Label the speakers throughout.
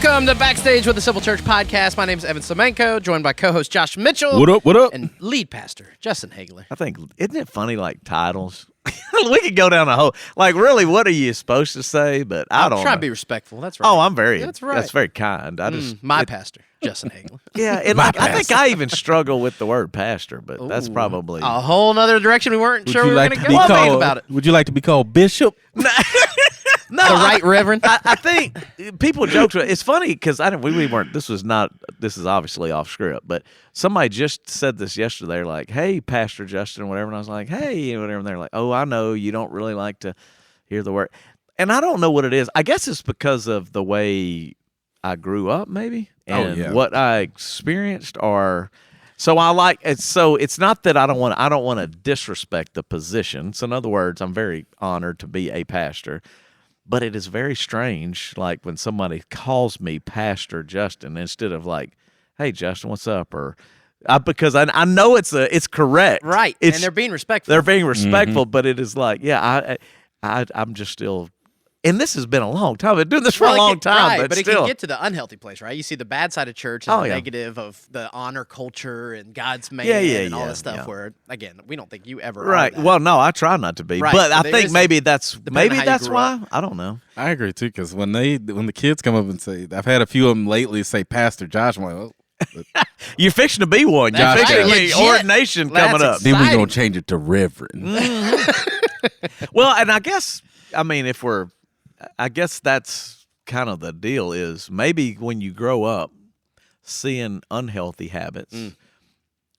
Speaker 1: Welcome to Backstage with the Civil Church podcast. My name is Evan Semanco, joined by co-host Josh Mitchell.
Speaker 2: What up, what up?
Speaker 1: And lead pastor Justin Haigler.
Speaker 3: I think, isn't it funny, like, titles? We could go down a whole, like, really, what are you supposed to say? But I don't know.
Speaker 1: Try to be respectful. That's right.
Speaker 3: Oh, I'm very,
Speaker 1: That's right.
Speaker 3: That's very kind. I just,
Speaker 1: pastor, Justin Haigler.
Speaker 3: Yeah, and like, I think I even struggle with the word pastor, but that's probably
Speaker 1: a whole other direction we weren't sure we were going to go.
Speaker 2: Well, think
Speaker 1: about it.
Speaker 2: Would you like to be called bishop?
Speaker 3: No,
Speaker 1: the right reverend.
Speaker 3: I think people joke. It's funny because we weren't. This is obviously off script, but somebody just said this yesterday. They're like, "Hey, Pastor Justin," whatever, and I was like, "Hey," whatever. And they're like, "Oh, I know you don't really like to hear the word," and I don't know what it is. I guess it's because of the way I grew up, maybe, and what I experienced, or. So I like it. So it's not that I don't want to disrespect the position. So in other words, I'm very honored to be a pastor. But it is very strange, like when somebody calls me Pastor Justin instead of like, "Hey Justin, what's up?" Or because I know it's correct,
Speaker 1: right? And they're being respectful.
Speaker 3: They're being respectful, but it is like, I'm just still. And this has been a long time. I've been doing this for a long time,
Speaker 1: right, but
Speaker 3: still.
Speaker 1: it can get to the unhealthy place, right? You see the bad side of church and the negative of the honor culture and God's man and all that stuff. Where again, we don't think you ever are that.
Speaker 3: Well, no, I try not to be, but I think maybe that's why. I don't know.
Speaker 2: I agree too, because when the kids come up and say, I've had a few of them lately say Pastor Josh, I'm like, oh.
Speaker 3: You're fixing to be one. You're fixing to be ordination coming up.
Speaker 2: Then we're gonna change it to Reverend.
Speaker 3: Well, and I guess I guess that's kind of the deal is maybe when you grow up seeing unhealthy habits,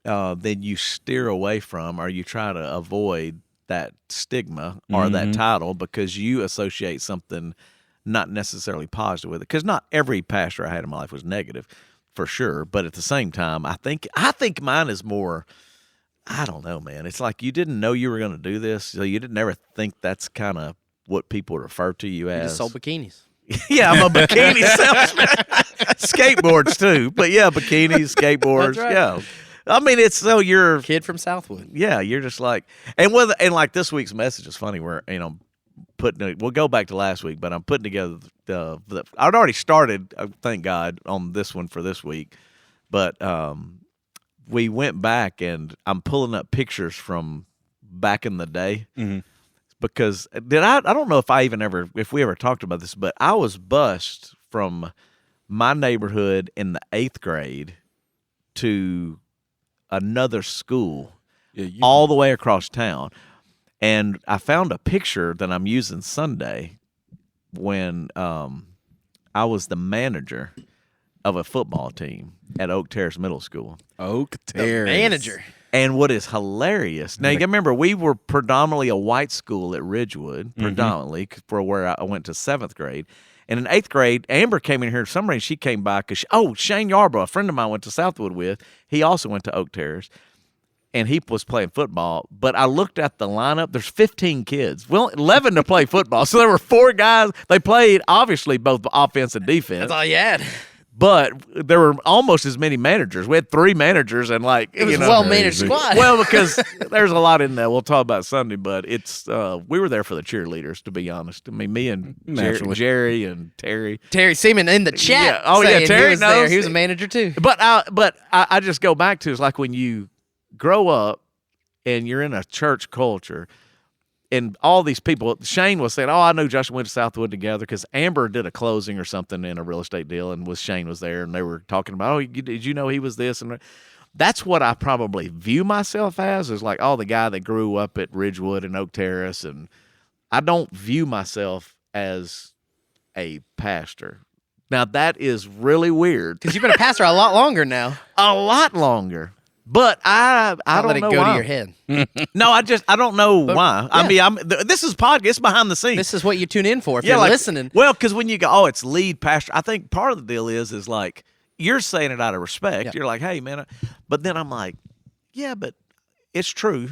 Speaker 3: then you steer away from or you try to avoid that stigma or that title because you associate something not necessarily positive with it. Because not every pastor I had in my life was negative, for sure. But at the same time, I think mine is more, I don't know, man. It's like you didn't know you were going to do this, so you didn't ever think that's kind of what people refer to you as.
Speaker 1: You just sold bikinis.
Speaker 3: Yeah, I'm a bikini salesman. Skateboards too, but yeah, bikinis, skateboards.
Speaker 1: That's right.
Speaker 3: Yeah, I mean it's so you're
Speaker 1: kid from Southwood.
Speaker 3: Yeah, you're just like and like this week's message is funny. Where we'll go back to last week, but I'm putting together I'd already started. Thank God on this one for this week, but we went back and I'm pulling up pictures from back in the day. Mm-hmm. Because I don't know if we ever talked about this, but I was bused from my neighborhood in the 8th grade to another school all the way across town. And I found a picture that I'm using Sunday when I was the manager of a football team at Oak Terrace Middle School.
Speaker 2: Oak Terrace.
Speaker 1: The manager.
Speaker 3: And what is hilarious, now you remember we were predominantly a white school at Ridgewood, predominantly for where I went to 7th grade. And in 8th grade, Amber came in here some reason. She came by because Shane Yarbrough, a friend of mine, went to Southwood with. He also went to Oak Terrace, and he was playing football. But I looked at the lineup. There's 15 kids. Well, 11 to play football. So there were 4 guys. They played obviously both offense and defense.
Speaker 1: That's all you had.
Speaker 3: But there were almost as many managers. We had 3 managers, and
Speaker 1: it was a well-managed squad.
Speaker 3: Well, because there's a lot in there. We'll talk about Sunday, but it's we were there for the cheerleaders, to be honest. I mean, me and Jerry and Terry.
Speaker 1: Terry Seaman in the chat.
Speaker 3: Yeah. Terry
Speaker 1: was
Speaker 3: knows.
Speaker 1: there. He was a manager too.
Speaker 3: But I just go back to it's like when you grow up and you're in a church culture. And all these people, Shane was saying, I know Josh went to Southwood together because Amber did a closing or something in a real estate deal, and Shane was there, and they were talking about, did you know he was this? And that's what I probably view myself as, is like, the guy that grew up at Ridgewood and Oak Terrace, and I don't view myself as a pastor. Now, that is really weird.
Speaker 1: Because you've been a pastor a lot longer now.
Speaker 3: A lot longer. But I don't
Speaker 1: let it
Speaker 3: know
Speaker 1: go
Speaker 3: why.
Speaker 1: to your head.
Speaker 3: No, I don't know why. Yeah. I mean, this is podcast. It's behind the scenes.
Speaker 1: This is what you tune in for if you're listening.
Speaker 3: Well, because when you go, it's lead pastor. I think part of the deal is like you're saying it out of respect. Yeah. You're like, hey, man. But then I'm like, yeah, but it's true.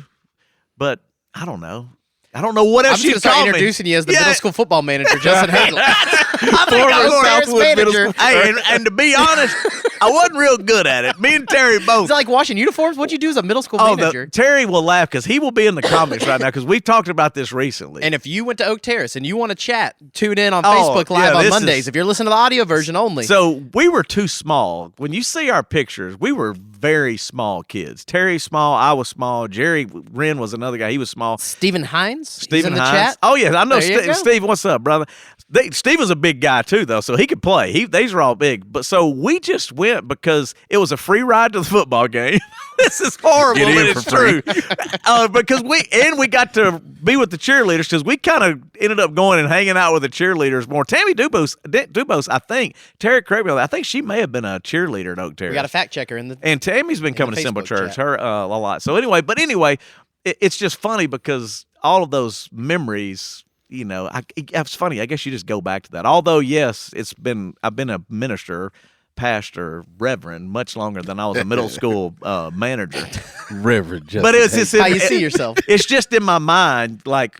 Speaker 3: But I don't know. I don't know what else you call me.
Speaker 1: I'm introducing you as the middle school football manager, Justin Haigler.
Speaker 3: I'm former Southwood manager. Hey, and to be honest, I wasn't real good at it. Me and Terry both.
Speaker 1: It's like washing uniforms. What'd you do as a middle school manager?
Speaker 3: Terry will laugh because he will be in the comments right now because we've talked about this recently.
Speaker 1: And if you went to Oak Terrace and you want to chat, tune in on Facebook Live on Mondays. If you're listening to the audio version only.
Speaker 3: So we were too small. When you see our pictures, we were very small kids. Terry small, I was small. Jerry Wren was another guy. He was small.
Speaker 1: Stephen Hines?
Speaker 3: Stephen
Speaker 1: in the
Speaker 3: Hines.
Speaker 1: chat?
Speaker 3: Oh, yeah. I know Steve. What's up, brother? Steven's a big guy, too, though, so he could play. These are all big. But so we just went because it was a free ride to the football game. This is horrible, but it's true. Because we got to be with the cheerleaders because we kind of ended up going and hanging out with the cheerleaders more. Tammy Dubose, I think, Terry Craig, I think she may have been a cheerleader at Oak Terrace.
Speaker 1: We got a fact checker in the
Speaker 3: And Tammy's been coming to Simple Church a lot. So anyway, it's just funny because all of those memories, it's funny. I guess you just go back to that. Although, yes, I've been a minister, pastor, reverend much longer than I was a middle school manager.
Speaker 2: Reverend Justin.
Speaker 3: But it's just
Speaker 1: how you see yourself.
Speaker 3: It's just in my mind, like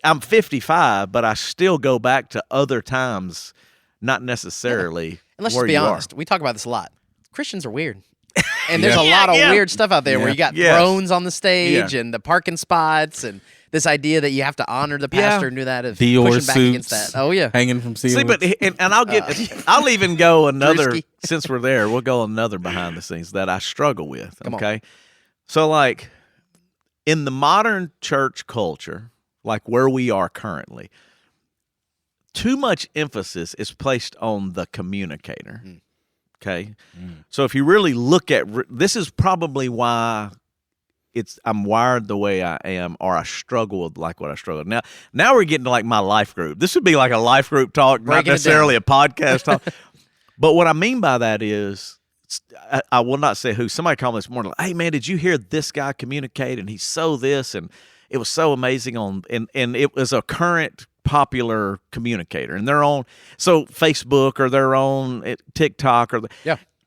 Speaker 3: I'm 55, but I still go back to other times, not necessarily.
Speaker 1: And let's
Speaker 3: where
Speaker 1: just be
Speaker 3: you
Speaker 1: honest.
Speaker 3: are.
Speaker 1: We talk about this a lot. Christians are weird. And there's a lot of weird stuff out there where you got thrones on the stage and the parking spots and this idea that you have to honor the pastor and do that.
Speaker 2: Dior
Speaker 1: pushing back against
Speaker 2: suits
Speaker 1: that. Oh, yeah.
Speaker 2: hanging from ceilings.
Speaker 3: See, but I'll even go another, since we're there, we'll go another behind the scenes that I struggle with, okay? So, like, in the modern church culture, like where we are currently, too much emphasis is placed on the communicator, okay? So if you really look at, this is probably why I'm wired the way I am, or I struggle with like what I struggle. Now we're getting to like my life group. This would be like a life group talk, not necessarily a podcast talk. But what I mean by that is, I will not say who. Somebody called me this morning, like, hey man, did you hear this guy communicate? And he's so this, and it was so amazing and it was a current popular communicator, and they're on Facebook or they're on TikTok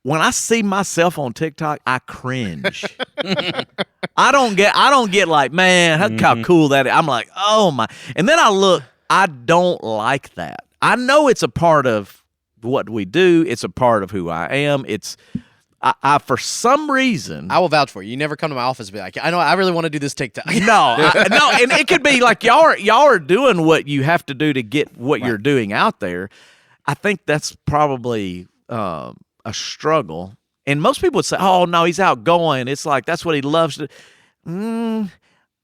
Speaker 3: When I see myself on TikTok, I cringe. I don't get like, man, how cool that is. I'm like, oh my. And then I look, I don't like that. I know it's a part of what we do. It's a part of who I am. I for some reason,
Speaker 1: I will vouch for you. You never come to my office and be like, I really want to do this TikTok.
Speaker 3: No, and it could be like y'all are doing what you have to do to get what you're doing out there. I think that's probably a struggle. And most people would say, oh, no, he's outgoing. It's like that's what he loves to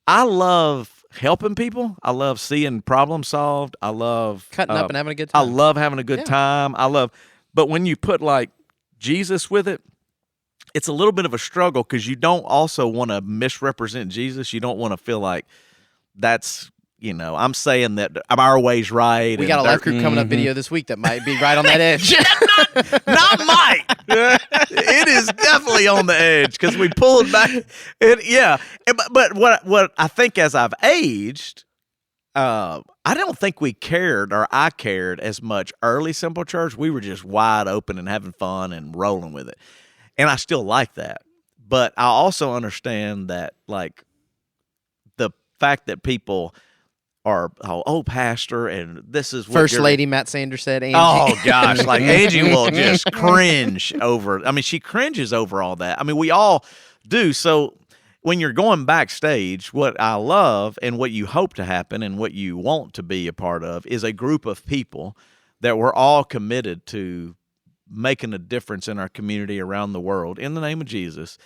Speaker 3: I love helping people. I love seeing problems solved. I love
Speaker 1: cutting up and having a good time.
Speaker 3: I love having a good time. But when you put like Jesus with it, it's a little bit of a struggle because you don't also want to misrepresent Jesus. You don't want to feel like that's, I'm saying that our way's right.
Speaker 1: We got a life group coming up video this week that might be right on that edge.
Speaker 3: Not might. It is definitely on the edge because we pulled back. But what I think as I've aged, I don't think we cared, or I cared as much early Simple Church. We were just wide open and having fun and rolling with it. And I still like that. But I also understand that, like, the fact that people are, pastor, and this is what
Speaker 1: First Lady Matt Sanders said, Angie.
Speaker 3: Oh, gosh. Like, Angie will just cringe over. I mean, she cringes over all that. I mean, we all do. So when you're going backstage, what I love and what you hope to happen and what you want to be a part of is a group of people that we're all committed to making a difference in our community around the world in the name of Jesus,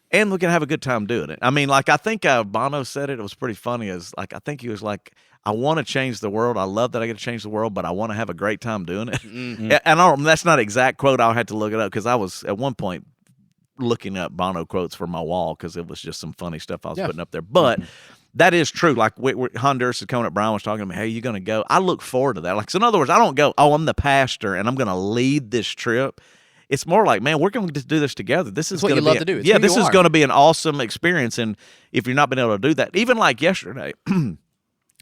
Speaker 3: and we can have a good time doing it. I mean, like, I think Bono said it. It was pretty funny. I think he was like, I want to change the world. I love that I get to change the world, but I want to have a great time doing it. Mm-hmm. And that's not an exact quote. I'll have to look it up because I was at one point looking up Bono quotes for my wall because it was just some funny stuff I was putting up there. But that is true. Like, Honduras is coming up. Brian was talking to me, hey, you going to go? I look forward to that. Like, so in other words, I don't go, I'm the pastor and I'm going to lead this trip. It's more like, man, we're going to do this together. This is
Speaker 1: what you love to do.
Speaker 3: This is going to be an awesome experience. And if you're not been able to do that, even like yesterday,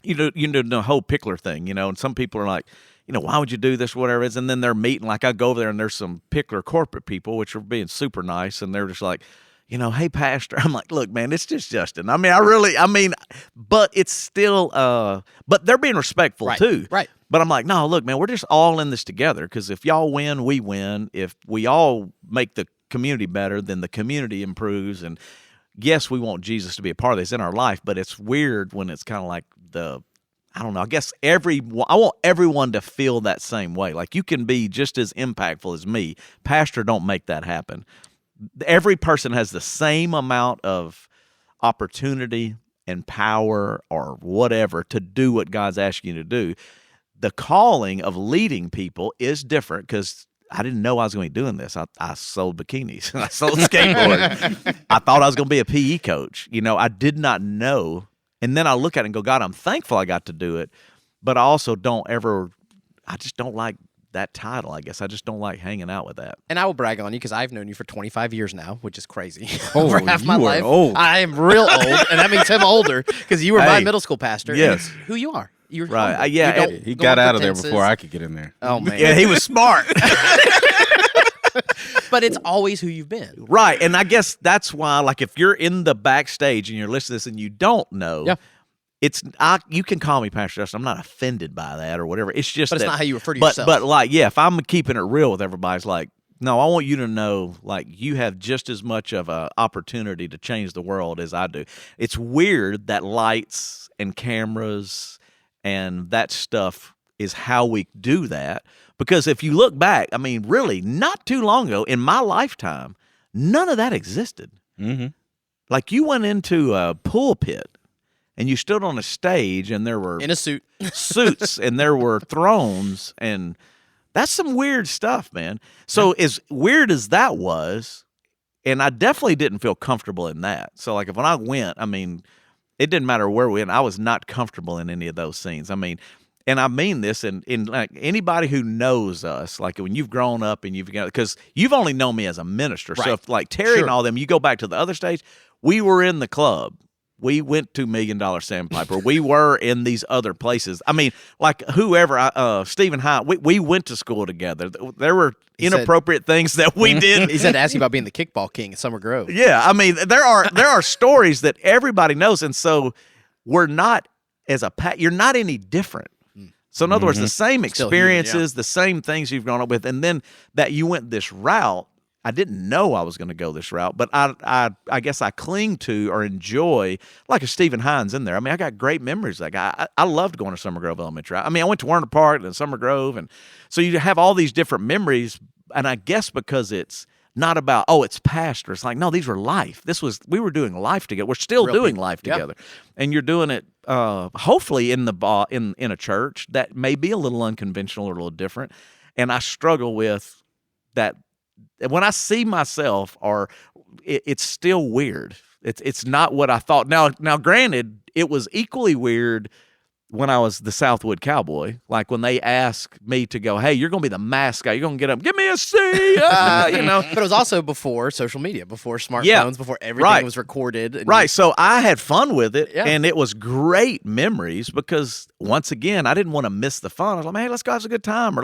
Speaker 3: you know the whole Pickler thing, and some people are like, why would you do this, whatever it is? And then they're meeting, like I go over there and there's some Pickler corporate people, which are being super nice. And they're just like, hey, pastor. I'm like, look, man, it's just Justin. I mean, but it's still, but they're being respectful too.
Speaker 1: Right.
Speaker 3: But I'm like, no, look, man, we're just all in this together. Because if y'all win, we win. If we all make the community better, then the community improves. And yes, we want Jesus to be a part of this in our life, but it's weird when it's kind of like I don't know. I guess I want everyone to feel that same way. Like, you can be just as impactful as me. Pastor, don't make that happen. Every person has the same amount of opportunity and power or whatever to do what God's asking you to do. The calling of leading people is different because I didn't know I was going to be doing this. I sold bikinis. I sold skateboards. I thought I was going to be a PE coach. I did not know. And then I look at it and go, God, I'm thankful I got to do it. But I also I just don't like that title, I guess. I just don't like hanging out with that.
Speaker 1: And I will brag on you because I've known you for 25 years now, which is crazy.
Speaker 2: Oh,
Speaker 1: for half my
Speaker 2: you are
Speaker 1: life.
Speaker 2: old.
Speaker 1: I am real old, and that makes him older because you were my middle school pastor.
Speaker 3: Yes.
Speaker 1: And it's who you are. You're
Speaker 3: Right.
Speaker 1: humble.
Speaker 3: Yeah,
Speaker 1: You don't
Speaker 2: He
Speaker 1: go
Speaker 2: got
Speaker 1: on
Speaker 2: out of there
Speaker 1: pretenses.
Speaker 2: before I could get in there.
Speaker 1: Oh, man.
Speaker 3: Yeah, he was smart.
Speaker 1: But it's always who you've been.
Speaker 3: Right. And I guess that's why, like, if you're in the backstage and you're listening to this and you don't know, you can call me Pastor Justin. I'm not offended by that or whatever. It's just
Speaker 1: But it's
Speaker 3: that,
Speaker 1: not how you refer to yourself.
Speaker 3: But like, yeah, if I'm keeping it real with everybody, it's like, no, I want you to know, like, you have just as much of an opportunity to change the world as I do. It's weird that lights and cameras and that stuff is how we do that. Because if you look back, I mean, really, not too long ago, in my lifetime, none of that existed.
Speaker 2: Mm-hmm.
Speaker 3: Like, you went into a pulpit and you stood on a stage and there were
Speaker 1: In a suit.
Speaker 3: suits and there were thrones, and that's some weird stuff, man. So as weird as that was, and I definitely didn't feel comfortable in that. So like, when I went, I mean, it didn't matter where we went. I was not comfortable in any of those scenes. I mean, and I mean this in like anybody who knows us, like when you've grown up and because you've only known me as a minister.
Speaker 1: Right.
Speaker 3: So if like Terry and
Speaker 1: Sure.
Speaker 3: all them, you go back to the other stage, we were in the club. We went to $1 Million Sandpiper. We were in these other places. I mean, like whoever, Stephen High, we went to school together. There were inappropriate things that we did.
Speaker 1: He said to ask you about being the kickball king at Summer Grove.
Speaker 3: Yeah, I mean, there are stories that everybody knows, and so we're not you're not any different. So in other words, the same
Speaker 1: Still human,
Speaker 3: experiences, the same things you've grown up with, and then that you went this route. I didn't know I was going to go this route, but I guess I cling to or enjoy, like a Stephen Hines in there. I mean, I got great memories. Like I loved going to Summer Grove Elementary. I mean, I went to Warner Park and Summer Grove, and so you have all these different memories. And I guess because it's not about it's pastor. It's like, no, these were life. We were doing life together. We're still
Speaker 1: Real
Speaker 3: doing
Speaker 1: people.
Speaker 3: life
Speaker 1: Yep.
Speaker 3: together, and you're doing it hopefully in a church that may be a little unconventional or a little different. And I struggle with that. When I see myself, it's still weird. It's not what I thought. Now, granted, it was equally weird when I was the Southwood Cowboy. Like when they asked me to go, hey, you're going to be the mascot. You're going to get up, give me a C, you know.
Speaker 1: But it was also before social media, before smartphones, before everything was recorded. And
Speaker 3: Right. So I had fun with it,
Speaker 1: Yeah.
Speaker 3: and it was great memories because, once again, I didn't want to miss the fun. I was like, hey, let's go have a good time.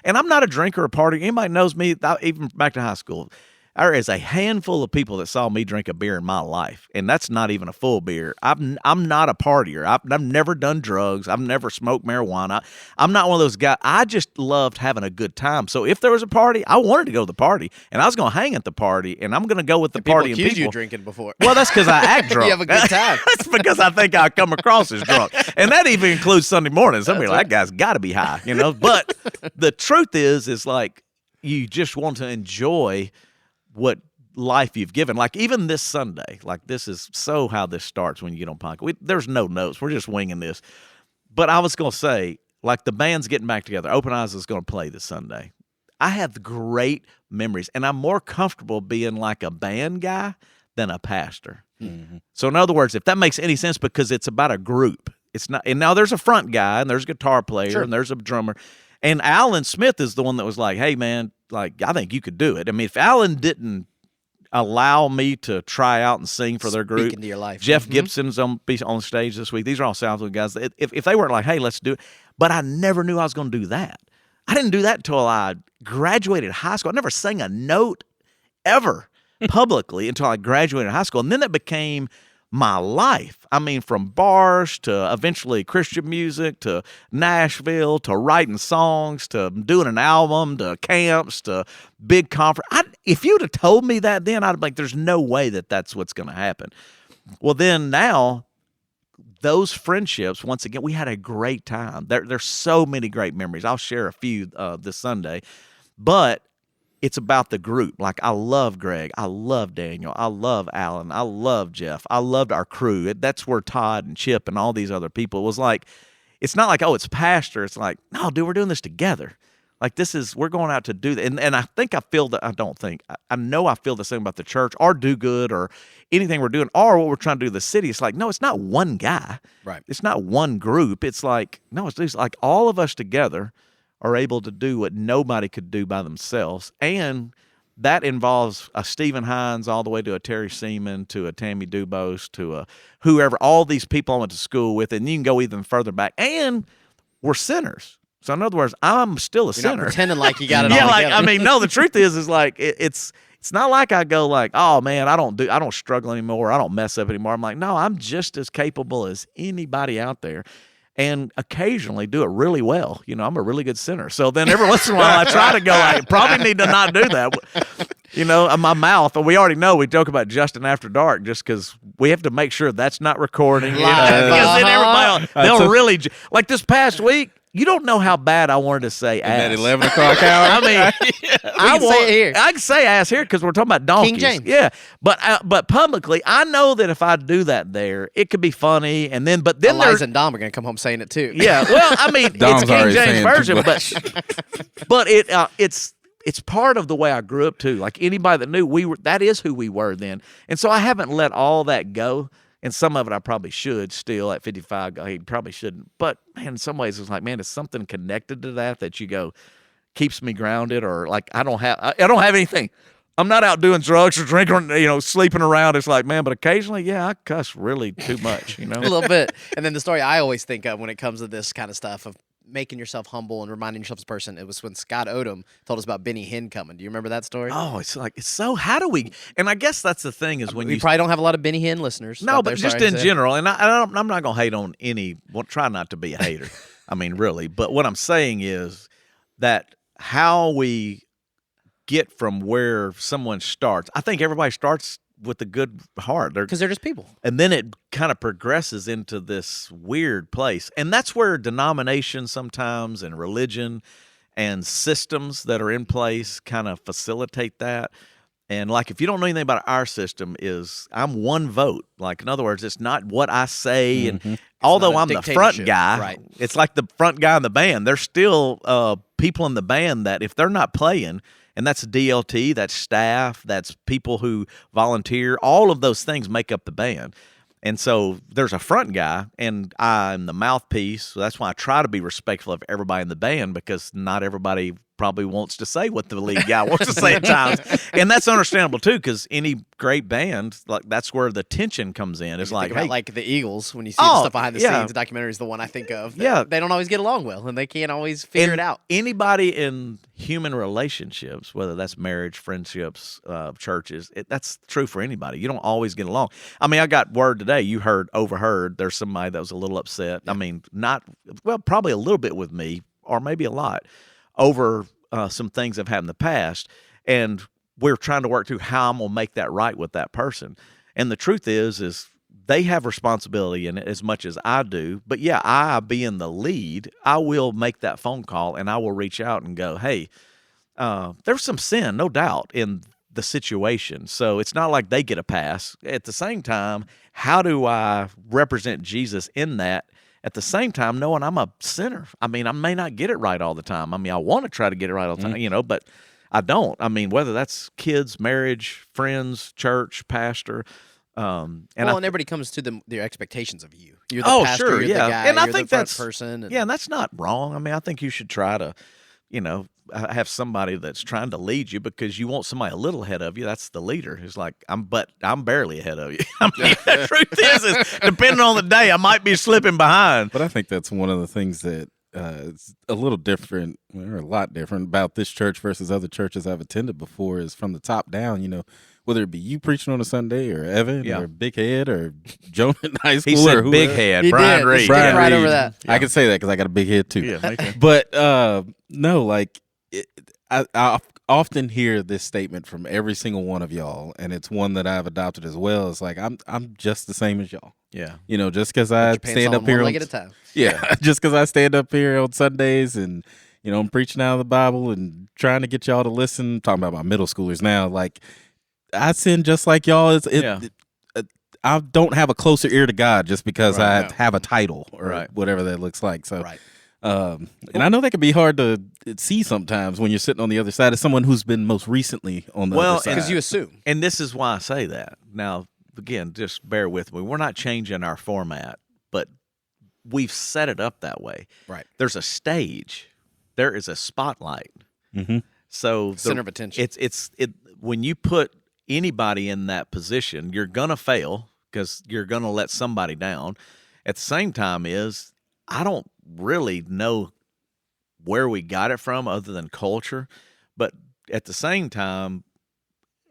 Speaker 3: And I'm not a drinker or a party. Anybody knows me, even back to high school. There is a handful of people that saw me drink a beer in my life, and that's not even a full beer. I'm not a partier. I've never done drugs. I've never smoked marijuana. I'm not one of those guys. I just loved having a good time. So if there was a party, I wanted to go to the party, and I was going to hang at the party, and I'm going to go with the party and
Speaker 1: accused
Speaker 3: people.
Speaker 1: you drinking before.
Speaker 3: Well, that's because I act drunk.
Speaker 1: You have a good time.
Speaker 3: That's because I think I come across as drunk, and that even includes Sunday mornings. Somebody like, that guy's got to be high, you know. But the truth is like you just want to enjoy what life you've given. Like even this Sunday, like this is so how this starts when you get on podcast. There's no notes. We're just winging this. But I was going to say, like the band's getting back together. Open Eyes is going to play this Sunday. I have great memories, and I'm more comfortable being like a band guy than a pastor. Mm-hmm. So in other words, if that makes any sense, because it's about a group. It's not, and now there's a front guy, and there's a guitar player, and there's a drummer. And Alan Smith is the one that was like, hey, man, like, I think you could do it. I mean, if Alan didn't allow me to try out and sing for their group,
Speaker 1: into your life.
Speaker 3: Jeff Gibson's on stage this week. These are all Southwood guys. If they weren't like, hey, let's do it. But I never knew I was going to do that. I didn't do that until I graduated high school. I never sang a note ever publicly until I graduated high school. And then that became my life. I mean, from bars to eventually Christian music to Nashville to writing songs to doing an album to camps to big conference. If you'd have told me that then, I'd be like, there's no way that that's what's going to happen. Well, then now, those friendships, once again, we had a great time. There's so many great memories. I'll share a few this Sunday, but it's about the group. Like, I love Greg. I love Daniel. I love Alan. I love Jeff. I loved our crew. That's where Todd and Chip and all these other people was like, it's not like, oh, it's pastor. It's like, no, dude, we're doing this together. Like, we're going out to do that. And I think I feel that, I know I feel the same about the church or Do Good or anything we're doing or what we're trying to do in the city. It's like, no, it's not one guy.
Speaker 1: Right.
Speaker 3: It's not one group. It's like, no, it's like all of us together are able to do what nobody could do by themselves. And that involves a Stephen Hines all the way to a Terry Seaman to a Tammy Dubose to a whoever, all these people I went to school with, and you can go even further back. And we're sinners. So in other words, I'm still a sinner.
Speaker 1: Not pretending like you got it all
Speaker 3: like,
Speaker 1: together.
Speaker 3: I mean, no, the truth is like, it's not like I go like, oh man, I don't struggle anymore. I don't mess up anymore. I'm like, no, I'm just as capable as anybody out there. And occasionally do it really well. I'm a really good sinner. So then every once in a while I try to go, I probably need to not do that. My mouth, we already know we joke about Justin After Dark just because we have to make sure that's not recording. Because then everybody, they'll really, like this past week, you don't know how bad I wanted to say ass.
Speaker 2: At 11 o'clock hour?
Speaker 3: I mean, I
Speaker 1: say it here.
Speaker 3: I can say ass here because we're talking about donkeys.
Speaker 1: King James.
Speaker 3: Yeah. But publicly, I know that if I do that there, it could be funny. And then
Speaker 1: Eliza and Dom are going to come home saying it too.
Speaker 3: Yeah. Well, I mean,
Speaker 2: Dom's
Speaker 3: it's King
Speaker 2: already
Speaker 3: James
Speaker 2: saying
Speaker 3: version,
Speaker 2: too
Speaker 3: but it's part of the way I grew up too. Like anybody that knew that is who we were then. And so I haven't let all that go. And some of it I probably should still at 55. He probably shouldn't. But man, in some ways it's like, man, is something connected to that you go keeps me grounded, or like I don't have anything. I'm not out doing drugs or drinking, sleeping around. It's like, man, but occasionally, yeah, I cuss really too much,
Speaker 1: A little bit. And then the story I always think of when it comes to this kind of stuff of making yourself humble and reminding yourself as a person, it was when Scott Odom told us about Benny Hinn coming. Do you remember that story?
Speaker 3: Oh, it's so, how do we, and I guess that's the thing is when
Speaker 1: we probably don't have a lot of Benny Hinn listeners.
Speaker 3: No, but just in general, and I'm not going to hate on try not to be a hater. I mean, really. But what I'm saying is that how we get from where someone starts, I think everybody starts with a good heart.
Speaker 1: Because they're just people.
Speaker 3: And then it kind of progresses into this weird place. And that's where denomination sometimes and religion and systems that are in place kind of facilitate that. And like, if you don't know anything about our system, is I'm one vote. Like, in other words, it's not what I say. And although I'm the front guy,
Speaker 1: right.
Speaker 3: It's like the front guy in the band. There's still people in the band that if they're not playing, and that's DLT, that's staff, that's people who volunteer. All of those things make up the band. And so there's a front guy, and I'm the mouthpiece. So that's why I try to be respectful of everybody in the band, because not everybody probably wants to say what the lead guy wants to say at times. And that's understandable, too, because any great band, like that's where the tension comes in. It's like,
Speaker 1: hey, like the Eagles, when you see the stuff behind the scenes, the documentary is the one I think of. They don't always get along well, and they can't always figure it out.
Speaker 3: Anybody in human relationships, whether that's marriage, friendships, churches, that's true for anybody. You don't always get along. I mean, I got word today, you overheard, there's somebody that was a little upset. Yeah. I mean, probably a little bit with me, or maybe a lot, over some things that have happened in the past. And we're trying to work through how I'm going to make that right with that person. And the truth is they have responsibility in it as much as I do. But yeah, I being the lead, I will make that phone call and I will reach out and go, hey, there's some sin, no doubt, in the situation. So it's not like they get a pass. At the same time, how do I represent Jesus in that? At the same time, knowing I'm a sinner. I mean, I may not get it right all the time. I mean, I want to try to get it right all the time, but I don't. I mean, whether that's kids, marriage, friends, church, pastor. And
Speaker 1: everybody comes to their expectations of you. You're the pastor,
Speaker 3: sure,
Speaker 1: you're the guy,
Speaker 3: and I
Speaker 1: you're
Speaker 3: think
Speaker 1: the
Speaker 3: that's
Speaker 1: person.
Speaker 3: And that's not wrong. I mean, I think you should try to, have somebody that's trying to lead you, because you want somebody a little ahead of you. That's the leader. Who's like, I'm barely ahead of you. I mean, the truth is, depending on the day, I might be slipping behind.
Speaker 2: But I think that's one of the things that is a little different, or a lot different, about this church versus other churches I've attended before, is from the top down. whether it be you preaching on a Sunday or Evan or Big Head or Jonah in high school.
Speaker 3: He said
Speaker 2: or
Speaker 3: Big Head,
Speaker 1: he
Speaker 3: Brian
Speaker 1: did.
Speaker 3: Reed.
Speaker 1: Brian right
Speaker 2: Reed.
Speaker 1: over that.
Speaker 2: I can say that because I got a big head too.
Speaker 3: Yeah, me too.
Speaker 2: But no, like I often hear this statement from every single one of y'all, and it's one that I've adopted as well. It's like I'm just the same as y'all.
Speaker 3: Yeah.
Speaker 2: Just because I stand up here
Speaker 1: one leg at a time.
Speaker 2: Yeah, just because I stand up here on Sundays and I'm preaching out of the Bible and trying to get y'all to listen. I'm talking about my middle schoolers now. Like I sin just like y'all. I don't have a closer ear to God just because I have a title or whatever that looks like. So, and I know that can be hard to see sometimes when you're sitting on the other side as someone who's been most recently on the other side.
Speaker 1: Because you assume.
Speaker 3: And this is why I say that. Now, again, just bear with me. We're not changing our format, but we've set it up that way.
Speaker 1: Right.
Speaker 3: There's a stage. There is a spotlight.
Speaker 2: Mm-hmm.
Speaker 3: So
Speaker 1: center of attention.
Speaker 3: It's when you put anybody in that position, you're gonna fail because you're gonna let somebody down. At the same time, I don't really know where we got it from other than culture, but at the same time,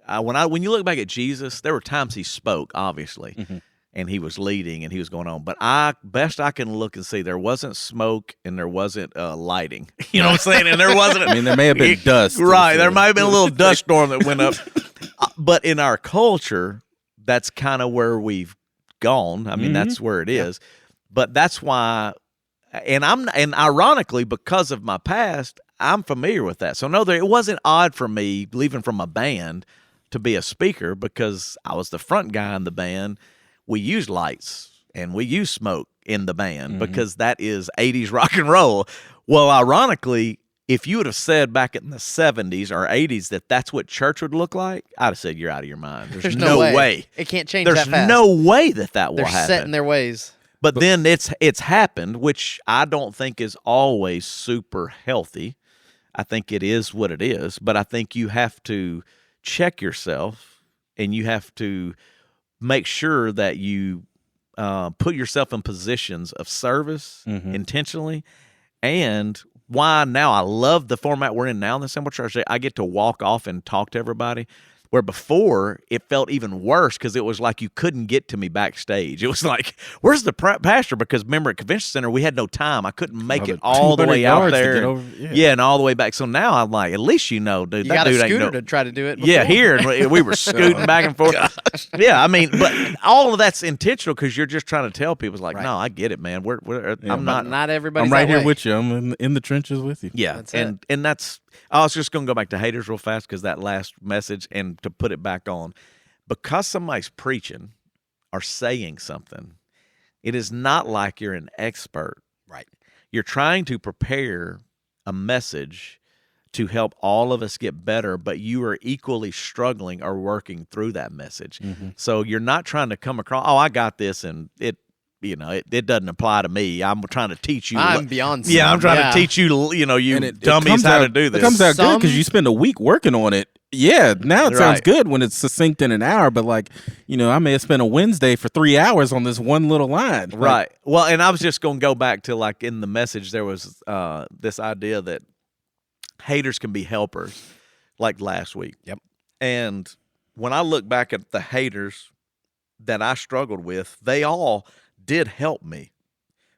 Speaker 3: when you look back at Jesus, there were times he spoke, obviously, and he was leading and he was going on. But best I can look and see, there wasn't smoke and there wasn't lighting. You know what I'm saying? And there wasn't.
Speaker 2: I mean, there may have been dust.
Speaker 3: Right. There might have been a little dust storm that went up. But in our culture, that's kind of where we've gone. I mean, that's where it is. But that's why, and ironically, because of my past, I'm familiar with that. So no, it wasn't odd for me leaving from a band to be a speaker because I was the front guy in the band. We use lights and we use smoke in the band because that is 80s rock and roll. Well, ironically, if you would have said back in the 70s or 80s that that's what church would look like, I'd have said you're out of your mind. There's no way.
Speaker 1: It can't change
Speaker 3: There's
Speaker 1: that fast.
Speaker 3: no way that will
Speaker 1: They're
Speaker 3: happen.
Speaker 1: set in their ways.
Speaker 3: But then it's happened, which I don't think is always super healthy. I think it is what it is, but I think you have to check yourself and you have to make sure that you put yourself in positions of service intentionally. And why now I love the format we're in now in the Assemble Church. I get to walk off and talk to everybody. Where before it felt even worse because it was like you couldn't get to me backstage. It was like, where's the pastor? Because remember at Convention Center, we had no time. I couldn't make it all the way out there. And all the way back. So now I'm like, at least dude,
Speaker 1: you
Speaker 3: that
Speaker 1: got
Speaker 3: dude
Speaker 1: a
Speaker 3: ain't
Speaker 1: scooter to try to do it before.
Speaker 3: Yeah, here. And we were scooting back and forth. Yeah, I mean, but all of that's intentional because you're just trying to tell people, it's like, no, I get it, man. I'm not
Speaker 1: everybody's
Speaker 2: I'm right
Speaker 1: that
Speaker 2: here
Speaker 1: way.
Speaker 2: with you. I'm in the trenches with you.
Speaker 3: Yeah, and that's. I was just going to go back to haters real fast because that last message and to put it back on. Because somebody's preaching or saying something, it is not like you're an expert.
Speaker 1: Right.
Speaker 3: You're trying to prepare a message to help all of us get better, but you are equally struggling or working through that message. So you're not trying to come across, I got this and it doesn't apply to me. I'm trying to teach you.
Speaker 1: I'm beyond.
Speaker 3: Yeah, I'm trying to teach you. You dummies how to do this.
Speaker 2: It comes out good because you spend a week working on it. Yeah, now it sounds good when it's succinct in an hour. But I may have spent a Wednesday for 3 hours on this one little line.
Speaker 3: Right. Well, and I was just going to go back to in the message there was this idea that haters can be helpers, like last week.
Speaker 1: Yep.
Speaker 3: And when I look back at the haters that I struggled with, they all did help me.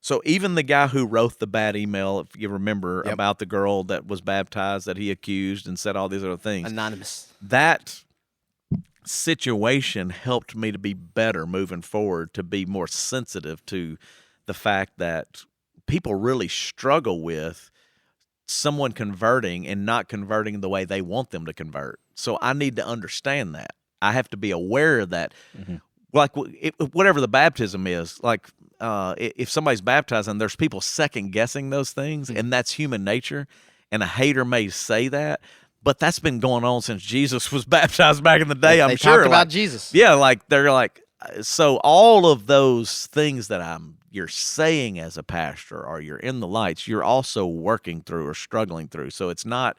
Speaker 3: So even the guy who wrote the bad email, if you remember, about the girl that was baptized that he accused and said all these other things.
Speaker 1: Anonymous.
Speaker 3: That situation helped me to be better moving forward, to be more sensitive to the fact that people really struggle with someone converting and not converting the way they want them to convert. So I need to understand that. I have to be aware of that. Like whatever the baptism is, if somebody's baptized and there's people second guessing those things, and that's human nature, and a hater may say that, but that's been going on since Jesus was baptized back in the day.
Speaker 1: They talked about Jesus.
Speaker 3: Yeah, they're like, so all of those things that you're saying as a pastor or you're in the lights, you're also working through or struggling through. So it's not,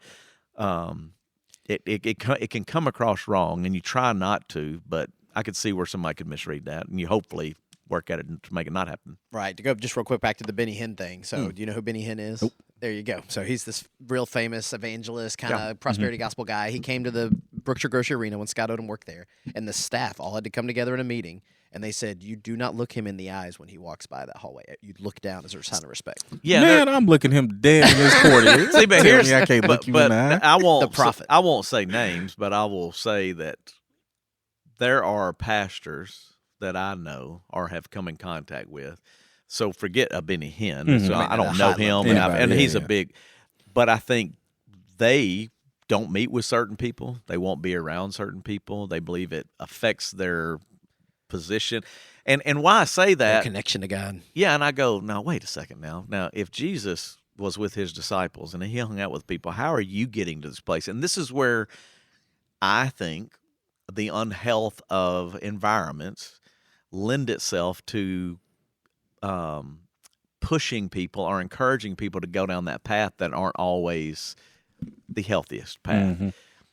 Speaker 3: it can come across wrong, and you try not to, but I could see where somebody could misread that, and you hopefully work at it to make it not happen.
Speaker 1: Right. To go just real quick back to the Benny Hinn thing. So do you know who Benny Hinn is? Nope. There you go. So he's this real famous evangelist, kind of prosperity gospel guy. He came to the Brookshire Grocery Arena when Scott Odom worked there, and the staff all had to come together in a meeting, and they said, you do not look him in the eyes when he walks by that hallway. You look down as a sign of respect.
Speaker 2: Yeah, man, I'm looking him dead in his 40.
Speaker 3: See, but here's
Speaker 2: I can't look you in the eye.
Speaker 3: The prophet. I won't say names, but I will say that there are pastors that I know or have come in contact with. So forget a Benny Hinn. Mm-hmm. So I don't know him, and he's a big. But I think they don't meet with certain people. They won't be around certain people. They believe it affects their position. And why I say that,
Speaker 1: their connection to God.
Speaker 3: Yeah, and I go, now wait a second now. Now, if Jesus was with his disciples and he hung out with people, how are you getting to this place? And this is where I think the unhealth of environments lend itself to pushing people or encouraging people to go down that path that aren't always the healthiest path. Mm-hmm.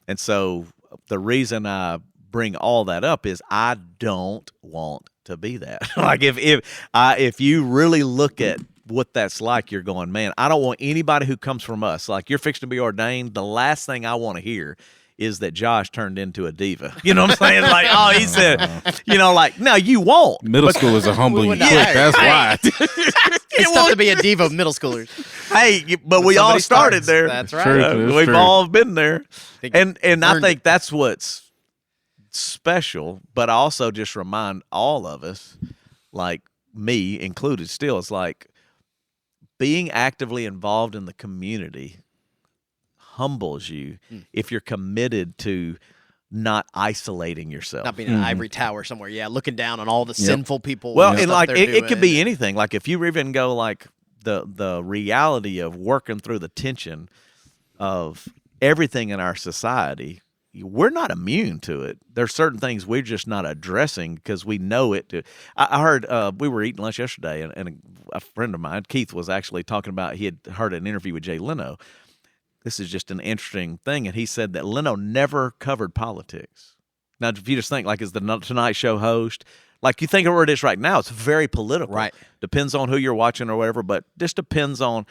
Speaker 3: And so the reason I bring all that up is I don't want to be that. Like if you really look at what that's like, you're going, man, I don't want anybody who comes from us. Like you're fixing to be ordained. The last thing I want to hear is that Josh turned into a diva. You know what I'm saying? Like, oh, he said, like, no, you won't.
Speaker 2: Middle school is a humble you quick. That's why.
Speaker 1: It's tough to be a diva of middle schoolers.
Speaker 3: Hey, but we all started there.
Speaker 1: That's right.
Speaker 3: We've all been there. And I think that's what's special, but I also just remind all of us, like me included still, it's like being actively involved in the community humbles you if you're committed to not isolating yourself.
Speaker 1: Not being an ivory tower somewhere. Yeah, looking down on all the sinful people.
Speaker 3: Well, and like it could be anything. Like if you even go like the reality of working through the tension of everything in our society, we're not immune to it. There's certain things we're just not addressing because we know it. I heard we were eating lunch yesterday, and a friend of mine, Keith, was actually talking about, he had heard an interview with Jay Leno. This is just an interesting thing, and he said that Leno never covered politics. Now, if you just think, like, as the Tonight Show host, like you think of where it is right now, it's very political.
Speaker 1: Right.
Speaker 3: Depends on who you're watching or whatever, but just depends on.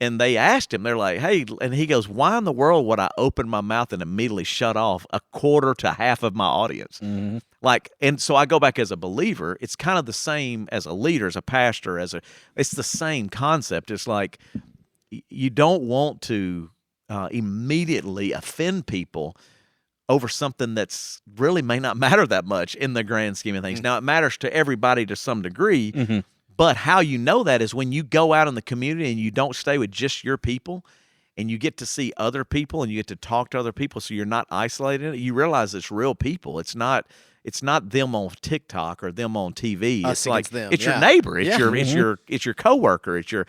Speaker 3: And they asked him, they're like, hey, and he goes, why in the world would I open my mouth and immediately shut off a quarter to half of my audience? Mm-hmm. Like, and so I go back as a believer, it's kind of the same as a leader, as a pastor, it's the same concept. It's like you don't want to immediately offend people over something that's really may not matter that much in the grand scheme of things. Mm-hmm. Now, it matters to everybody to some degree, mm-hmm. but how you know that is when you go out in the community and you don't stay with just your people and you get to see other people and you get to talk to other people so you're not isolated. You realize it's real people. It's not them on TikTok or them on TV. It's like them. It's your neighbor. It's your coworker. It's your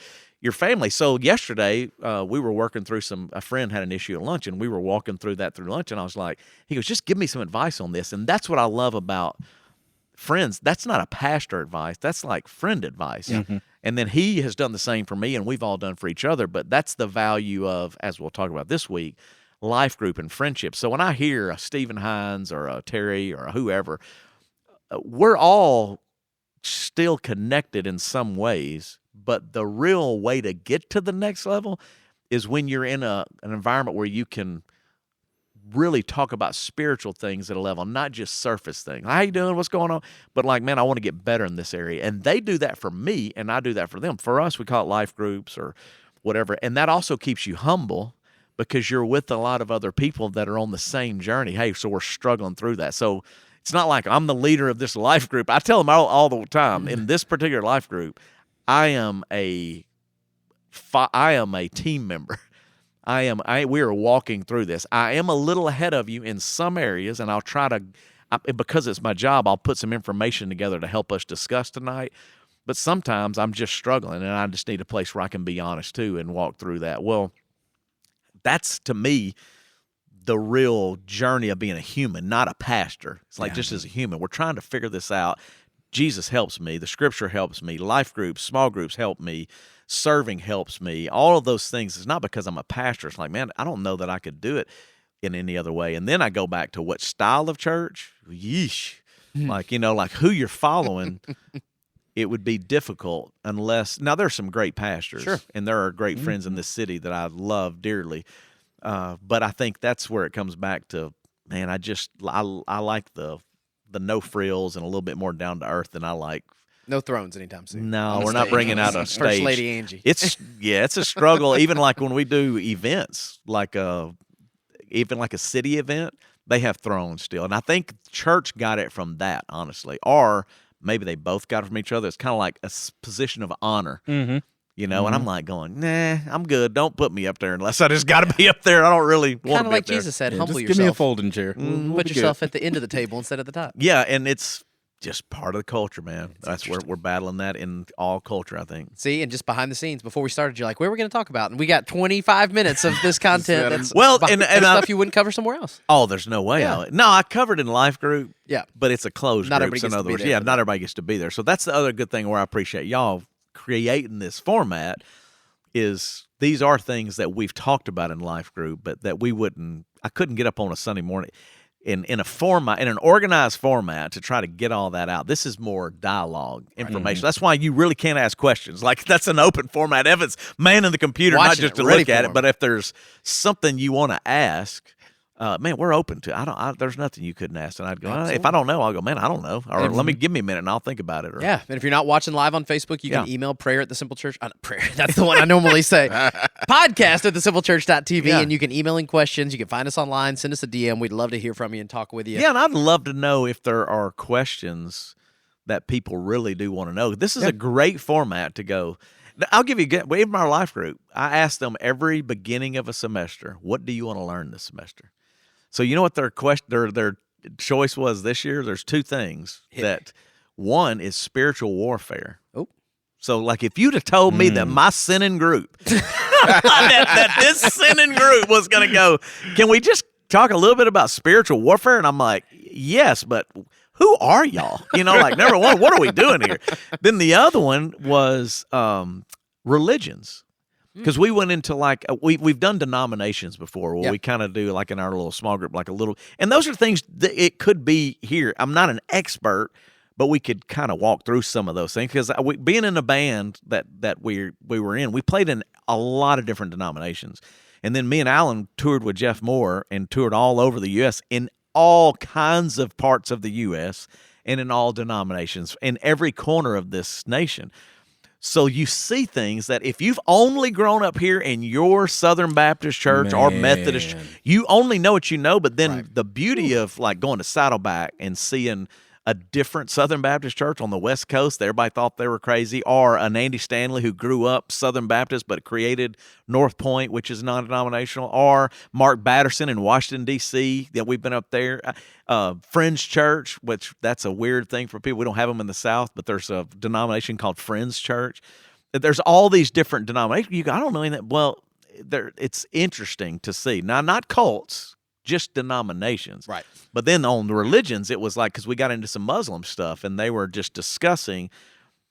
Speaker 3: family. So yesterday, we were working through a friend had an issue at lunch, and we were walking through lunch, and I was like, he goes, just give me some advice on this. And that's what I love about friends. That's not a pastor advice. That's like friend advice. Mm-hmm. And then he has done the same for me, and we've all done for each other. But that's the value of, as we'll talk about this week, life group and friendship. So when I hear a Stephen Hines or a Terry or a whoever, we're all still connected in some ways. But the real way to get to the next level is when you're in an environment where you can really talk about spiritual things at a level, not just surface things. How you doing? What's going on? But like, man, I want to get better in this area. And they do that for me, and I do that for them. For us, we call it life groups or whatever. And that also keeps you humble because you're with a lot of other people that are on the same journey. Hey, so we're struggling through that. So it's not like I'm the leader of this life group. I tell them all the time, in this particular life group, I am a team member. We are walking through this. I am a little ahead of you in some areas, and I'll try to, because it's my job, I'll put some information together to help us discuss tonight. But sometimes I'm just struggling, and I just need a place where I can be honest too and walk through that. Well, that's to me the real journey of being a human, not a pastor. It's like just as a human, we're trying to figure this out. Jesus helps me. The scripture helps me. Life groups, small groups help me. Serving helps me. All of those things. It's not because I'm a pastor. It's like, man, I don't know that I could do it in any other way. And then I go back to what style of church? Yeesh. Like, like who you're following, it would be difficult unless, now there's some great pastors.
Speaker 1: Sure.
Speaker 3: And there are great friends in this city that I love dearly. But I think that's where it comes back to man, I like the no frills and a little bit more down to earth than I like.
Speaker 1: No thrones anytime soon.
Speaker 3: No, we're not bringing out a stage.
Speaker 1: First Lady Angie.
Speaker 3: It's a struggle. Even like when we do events, even like a city event, they have thrones still. And I think church got it from that, honestly. Or maybe they both got it from each other. It's kind of like a position of honor.
Speaker 2: Mm-hmm.
Speaker 3: And I'm like going, nah, I'm good. Don't put me up there unless I just got to be up there. I don't really want to be
Speaker 1: Kind of like
Speaker 3: up there.
Speaker 1: Jesus said, humble
Speaker 2: just
Speaker 1: yourself.
Speaker 2: Give me a folding chair.
Speaker 1: Put yourself at the end of the table instead of the top.
Speaker 3: Yeah, and it's just part of the culture, man. That's where we're battling that in all culture, I think.
Speaker 1: See, and just behind the scenes, before we started, you're like, "Where are we going to talk about?" And we got 25 minutes of this content. That's
Speaker 3: and
Speaker 1: stuff you wouldn't cover somewhere else.
Speaker 3: Oh, there's no way.
Speaker 1: Yeah.
Speaker 3: No, I covered in life group.
Speaker 1: Yeah,
Speaker 3: but it's a closed
Speaker 1: not
Speaker 3: group.
Speaker 1: Everybody
Speaker 3: So in
Speaker 1: gets
Speaker 3: other
Speaker 1: to be
Speaker 3: words,
Speaker 1: there
Speaker 3: not everybody gets to be there. So that's the other good thing where I appreciate y'all creating this format. Is these are things that we've talked about in life group, but that I couldn't get up on a Sunday morning in a format, in an organized format to try to get all that out. This is more dialogue information. That's why you really can't ask questions. Like that's an open format. Evan's man in the computer, not just to look at it, but if there's something you want to ask, man, we're open to. There's nothing you couldn't ask, and I'd go. If I don't know, I'll go. Man, I don't know, or give me a minute, and I'll think about it. Or,
Speaker 1: yeah, and if you're not watching live on Facebook, you can email prayer at the Simple Church. Prayer. That's the one I normally say. Podcast at thesimplechurch.tv, and you can email in questions. You can find us online. Send us a DM. We'd love to hear from you and talk with you.
Speaker 3: Yeah, and I'd love to know if there are questions that people really do want to know. This is a great format to go. I'll give you in our life group. I ask them every beginning of a semester, what do you want to learn this semester? So you know what their choice was this year? There's two things. One is spiritual warfare.
Speaker 1: Oh.
Speaker 3: So like if you'd have told me that my sinning group, that this sinning group was going to go, can we just talk a little bit about spiritual warfare? And I'm like, yes, but who are y'all? Like number one, what are we doing here? Then the other one was religions. Because we went into we've done denominations before where we kind of do like in our little small group, like a little, and those are things that it could be here. I'm not an expert, but we could kind of walk through some of those things because being in a band that we were in, we played in a lot of different denominations. And then me and Alan toured with Jeff Moore and toured all over the U.S. in all kinds of parts of the U.S. and in all denominations in every corner of this nation. So you see things that if you've only grown up here in your Southern Baptist church or Methodist, you only know what you know. But then the beauty of like going to Saddleback and seeing a different Southern Baptist church on the West Coast that everybody thought they were crazy, or an Andy Stanley who grew up Southern Baptist but created North Point, which is non-denominational, or Mark Batterson in Washington, D.C., that we've been up there. Friends Church, which that's a weird thing for people. We don't have them in the South, but there's a denomination called Friends Church. There's all these different denominations. I don't know anything. Well, it's interesting to see. Now, not cults, just denominations.
Speaker 1: Right.
Speaker 3: But then on the religions, it was like, because we got into some Muslim stuff, and they were just discussing,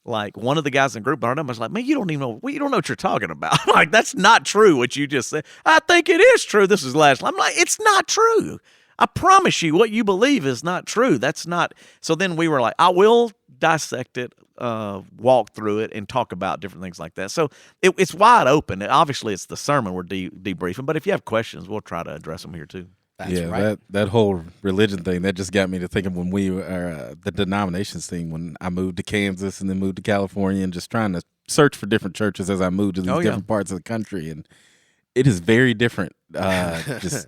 Speaker 3: like, one of the guys in the group, was like, man, you don't know what you're talking about. Like, that's not true what you just said. I think it is true. This is last. I'm like, it's not true. I promise you what you believe is not true. That's not. So then we were like, I will dissect it, walk through it, and talk about different things like that. So it's wide open. Obviously, it's the sermon we're debriefing, but if you have questions, we'll try to address them here too.
Speaker 1: That's right.
Speaker 2: That whole religion thing, that just got me to thinking when we were the denominations thing, when I moved to Kansas and then moved to California and just trying to search for different churches as I moved to these different parts of the country. And it is very different. Just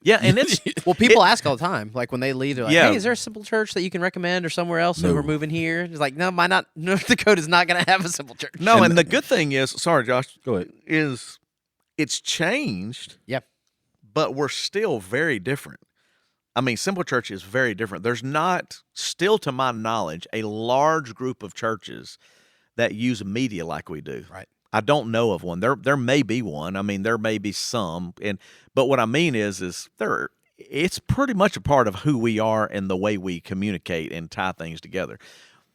Speaker 3: yeah, and it's
Speaker 1: well, people ask all the time, like when they leave, they're like, "Hey, is there a Simple Church that you can recommend, or somewhere else that we're moving here?" It's like, no, North Dakota's not going to have a Simple Church.
Speaker 3: No, and the good thing is, sorry, Josh,
Speaker 2: go ahead,
Speaker 3: is it's changed.
Speaker 1: Yep,
Speaker 3: but we're still very different. I mean, Simple Church is very different. There's not, still to my knowledge, a large group of churches that use media like we do.
Speaker 1: Right.
Speaker 3: I don't know of one. There may be one. I mean, there may be some, but what I mean is it's pretty much a part of who we are and the way we communicate and tie things together.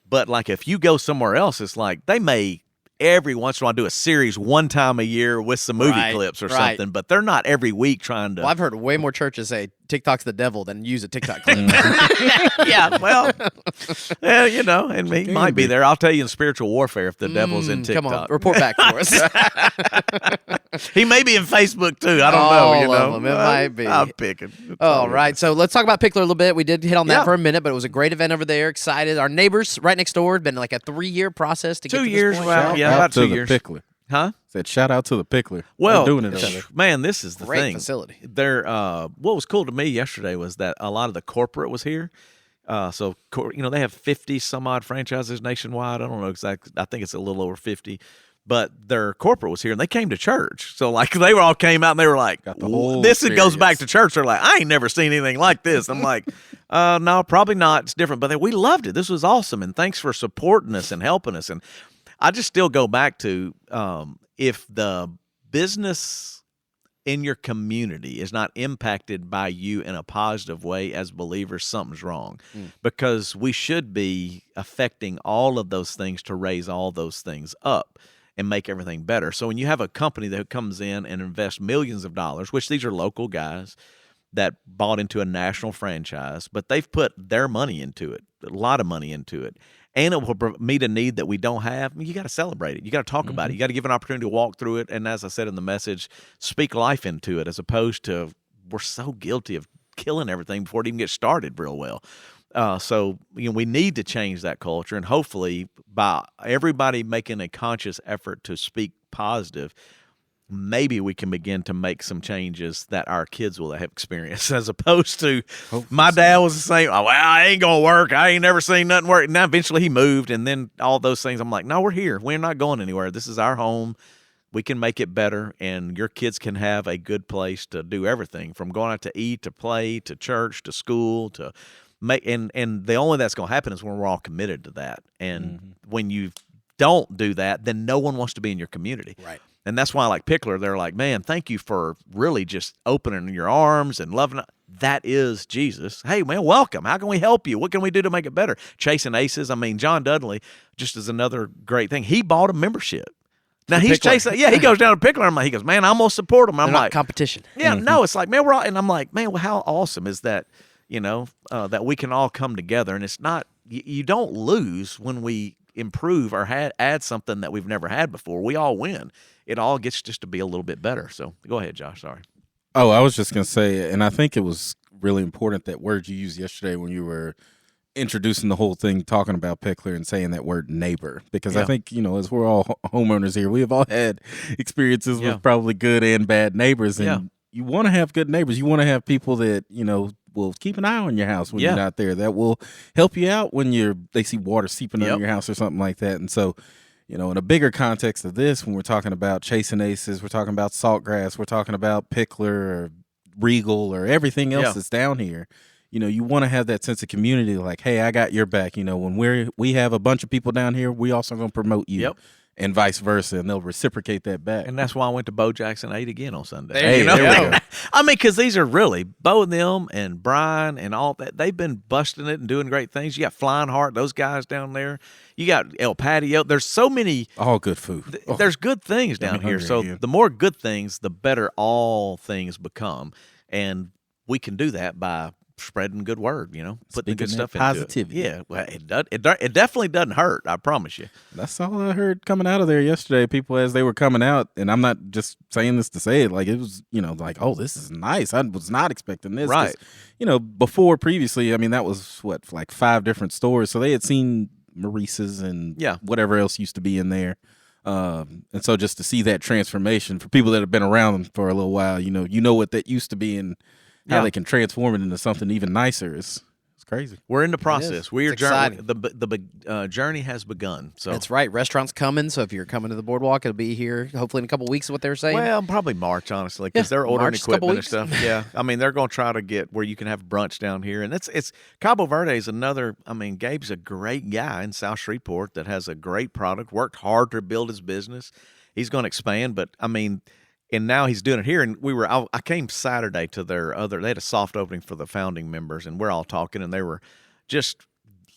Speaker 3: But like if you go somewhere else, it's like they may every once in a while do a series one time a year with some movie clips or something, but they're not every week trying to.
Speaker 1: Well, I've heard way more churches say TikTok's the devil than use a TikTok clip.
Speaker 3: Yeah, well, and he might be there. I'll tell you in spiritual warfare if the devil's in TikTok.
Speaker 1: Come on, report back for us.
Speaker 3: He may be in Facebook too. I don't
Speaker 1: All
Speaker 3: know. You know,
Speaker 1: of them. It might be.
Speaker 3: I'm picking.
Speaker 1: All right. So let's talk about Pickler a little bit. We did hit on that
Speaker 3: Yeah.
Speaker 1: for a minute, but it was a great event over there. Excited. Our neighbors right next door had been like a 3-year process to get
Speaker 3: 2
Speaker 1: to
Speaker 3: years.
Speaker 1: this point.
Speaker 3: Wow. Yeah, about 2 years.
Speaker 2: Pickler.
Speaker 3: Huh?
Speaker 2: Said shout out to the Pickler.
Speaker 3: Well,
Speaker 2: They're doing it over there.
Speaker 3: man, this is the
Speaker 1: Great
Speaker 3: thing.
Speaker 1: facility.
Speaker 3: They're what was cool to me yesterday was that a lot of the corporate was here. So they have 50 some odd franchises nationwide. I don't know exactly. I think it's a little over 50. But their corporate was here, and they came to church. So, like, they all came out, and they were like,
Speaker 2: Got the whole
Speaker 3: this it goes
Speaker 2: experience.
Speaker 3: back to church. They're like, I ain't never seen anything like this. I'm like, no, probably not. It's different. But we loved it. This was awesome, and thanks for supporting us and helping us. And I just still go back to if the business in your community is not impacted by you in a positive way as believers, something's wrong. Because we should be affecting all of those things to raise all those things up and make everything better. So when you have a company that comes in and invests millions of dollars, which these are local guys that bought into a national franchise, but they've put their money into it, a lot of money into it, and it will meet a need that we don't have, you got to celebrate it. You got to talk about it. You got to give an opportunity to walk through it. And as I said in the message, speak life into it, as opposed to we're so guilty of killing everything before it even gets started real well. So we need to change that culture, and hopefully by everybody making a conscious effort to speak positive, maybe we can begin to make some changes that our kids will have experienced, as opposed to my dad was the same. Oh, well, I ain't gonna work. I ain't never seen nothing work. Now eventually he moved, and then all those things. I'm like, no, we're here. We're not going anywhere. This is our home. We can make it better, and your kids can have a good place to do everything, from going out to eat, to play, to church, to school, to make. And the only that's going to happen is when we're all committed to that. And when you don't do that, then no one wants to be in your community.
Speaker 1: Right.
Speaker 3: And that's why, like Pickler, they're like, man, thank you for really just opening your arms and loving it. That is Jesus. Hey, man, welcome. How can we help you? What can we do to make it better? Chasing Aces. I mean, John Dudley just is another great thing. He bought a membership. Now he's chasing. Yeah, he goes down to Pickler. I'm like, he goes, man, I'm gonna support him. I'm
Speaker 1: They're not
Speaker 3: like,
Speaker 1: competition.
Speaker 3: yeah, no, it's like, man, we're all, and I'm like, man, well, how awesome is that? That we can all come together, and it's not. You don't lose when we improve or add something that we've never had before. We all win. It all gets just to be a little bit better. So go ahead, Josh. Sorry.
Speaker 2: Oh, I was just going to say, and I think it was really important, that word you used yesterday when you were introducing the whole thing, talking about Pickler and saying that word neighbor, because I think, as we're all homeowners here, we have all had experiences with probably good and bad neighbors. And you want to have good neighbors. You want to have people that, will keep an eye on your house when you're not there, that will help you out when they see water seeping under your house or something like that. And so, in a bigger context of this, when we're talking about Chasing Aces, we're talking about Saltgrass, we're talking about Pickler or Regal or everything else that's down here. You want to have that sense of community, like, hey, I got your back. When we have a bunch of people down here, we also going to promote you, and vice versa, and they'll reciprocate that back.
Speaker 3: And that's why I went to Bo Jackson 8 again on Sunday.
Speaker 1: There you go.
Speaker 3: I mean, because these are really Bo and them and Brian and all that. They've been busting it and doing great things. You got Flying Heart, those guys down there. You got El Patio. There's so many.
Speaker 2: All good food.
Speaker 3: There's good things down here. So the more good things, the better all things become. And we can do that by spreading good word, putting the good stuff into
Speaker 2: positivity.
Speaker 3: Yeah, well, it definitely doesn't hurt. I promise you.
Speaker 2: That's all I heard coming out of there yesterday. People, as they were coming out, and I'm not just saying this to say it, like it was, like, oh, this is nice. I was not expecting this.
Speaker 3: Right.
Speaker 2: Before previously, I mean, that was like 5 different stores, so they had seen Maurice's and whatever else used to be in there. And so just to see that transformation for people that have been around them for a little while, you know what that used to be and how they can transform it into something even nicer is crazy.
Speaker 3: We're in the process. We're
Speaker 1: exciting.
Speaker 3: The journey has begun. So
Speaker 1: That's right. Restaurants coming. So if you're coming to the boardwalk, it'll be here hopefully in a couple weeks. Is what they're saying.
Speaker 3: Well, probably March, honestly, because they're ordering
Speaker 1: March, couple
Speaker 3: equipment and
Speaker 1: weeks.
Speaker 3: stuff. Yeah, I mean, they're going to try to get where you can have brunch down here, and it's Cabo Verde is another. I mean, Gabe's a great guy in South Shreveport that has a great product. Worked hard to build his business. He's going to expand, but I mean. And now he's doing it here. And I came Saturday to they had a soft opening for the founding members, and we're all talking, and they were just,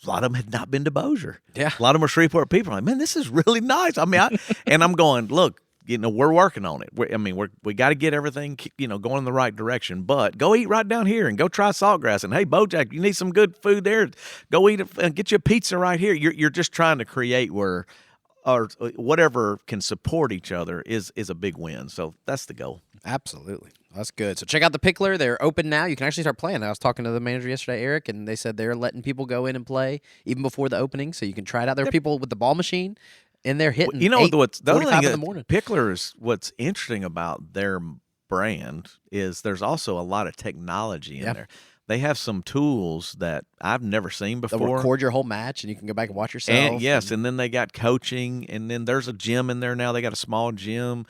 Speaker 3: a lot of them had not been to Bossier.
Speaker 1: Yeah.
Speaker 3: A lot of them were Shreveport people. Like, man, this is really nice. I mean, and I'm going, look, we're working on it. We got to get everything, going in the right direction, but go eat right down here and go try Saltgrass. And hey, Bojack, you need some good food there. Go eat and get you a pizza right here. You're just trying to create where or whatever can support each other is a big win. So that's the goal.
Speaker 1: Absolutely. That's good. So check out the Pickler. They're open now. You can actually start playing. I was talking to the manager yesterday, Eric, and they said they're letting people go in and play even before the opening, so you can try it out. There are people with the ball machine, and they're hitting.
Speaker 3: What's the other thing
Speaker 1: in the morning.
Speaker 3: Pickler is what's interesting about their brand is there's also a lot of technology in there. They have some tools that I've never seen before.
Speaker 1: They'll record your whole match, and you can go back and watch yourself.
Speaker 3: And then they got coaching, and then there's a gym in there now. They got a small gym,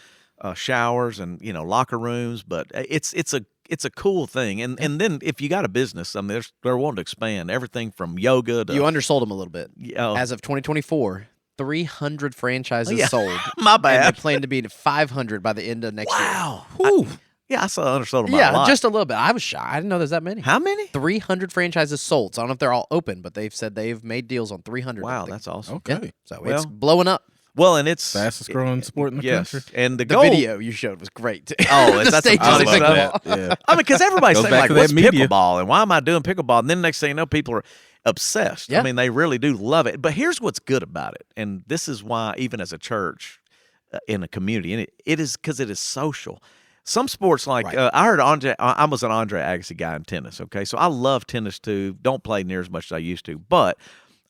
Speaker 3: showers, and locker rooms. But it's a cool thing. And then if you got a business, I mean, they're wanting to expand everything from yoga to.
Speaker 1: You undersold them a little bit. As of 2024. 300 franchises sold.
Speaker 3: My bad.
Speaker 1: And they plan to be to 500 by the end of next year.
Speaker 3: Wow. I saw undersold them a lot.
Speaker 1: Yeah, just a little bit. I was shy. I didn't know there's that many.
Speaker 3: How many?
Speaker 1: 300 franchises sold. So I don't know if they're all open, but they've said they've made deals on 300.
Speaker 3: Wow, that's awesome.
Speaker 2: Okay.
Speaker 1: Yeah. So it's blowing up.
Speaker 3: Well, and it's
Speaker 2: fastest growing sport in the country.
Speaker 3: And the
Speaker 1: video you showed was great.
Speaker 3: Oh, that's
Speaker 1: stage
Speaker 3: I
Speaker 1: was
Speaker 3: love
Speaker 1: incredible.
Speaker 3: that. Yeah. I mean, because everybody's saying, like,
Speaker 2: to that
Speaker 3: what's
Speaker 2: media.
Speaker 3: pickleball? And why am I doing pickleball? And then next thing you know, people are obsessed.
Speaker 1: Yeah.
Speaker 3: I mean, they really do love it. But here's what's good about it. And this is why, even as a church in a community, and it is because it is social. Some sports, like I heard I was an Andre Agassi guy in tennis, okay? So I love tennis too. Don't play near as much as I used to. But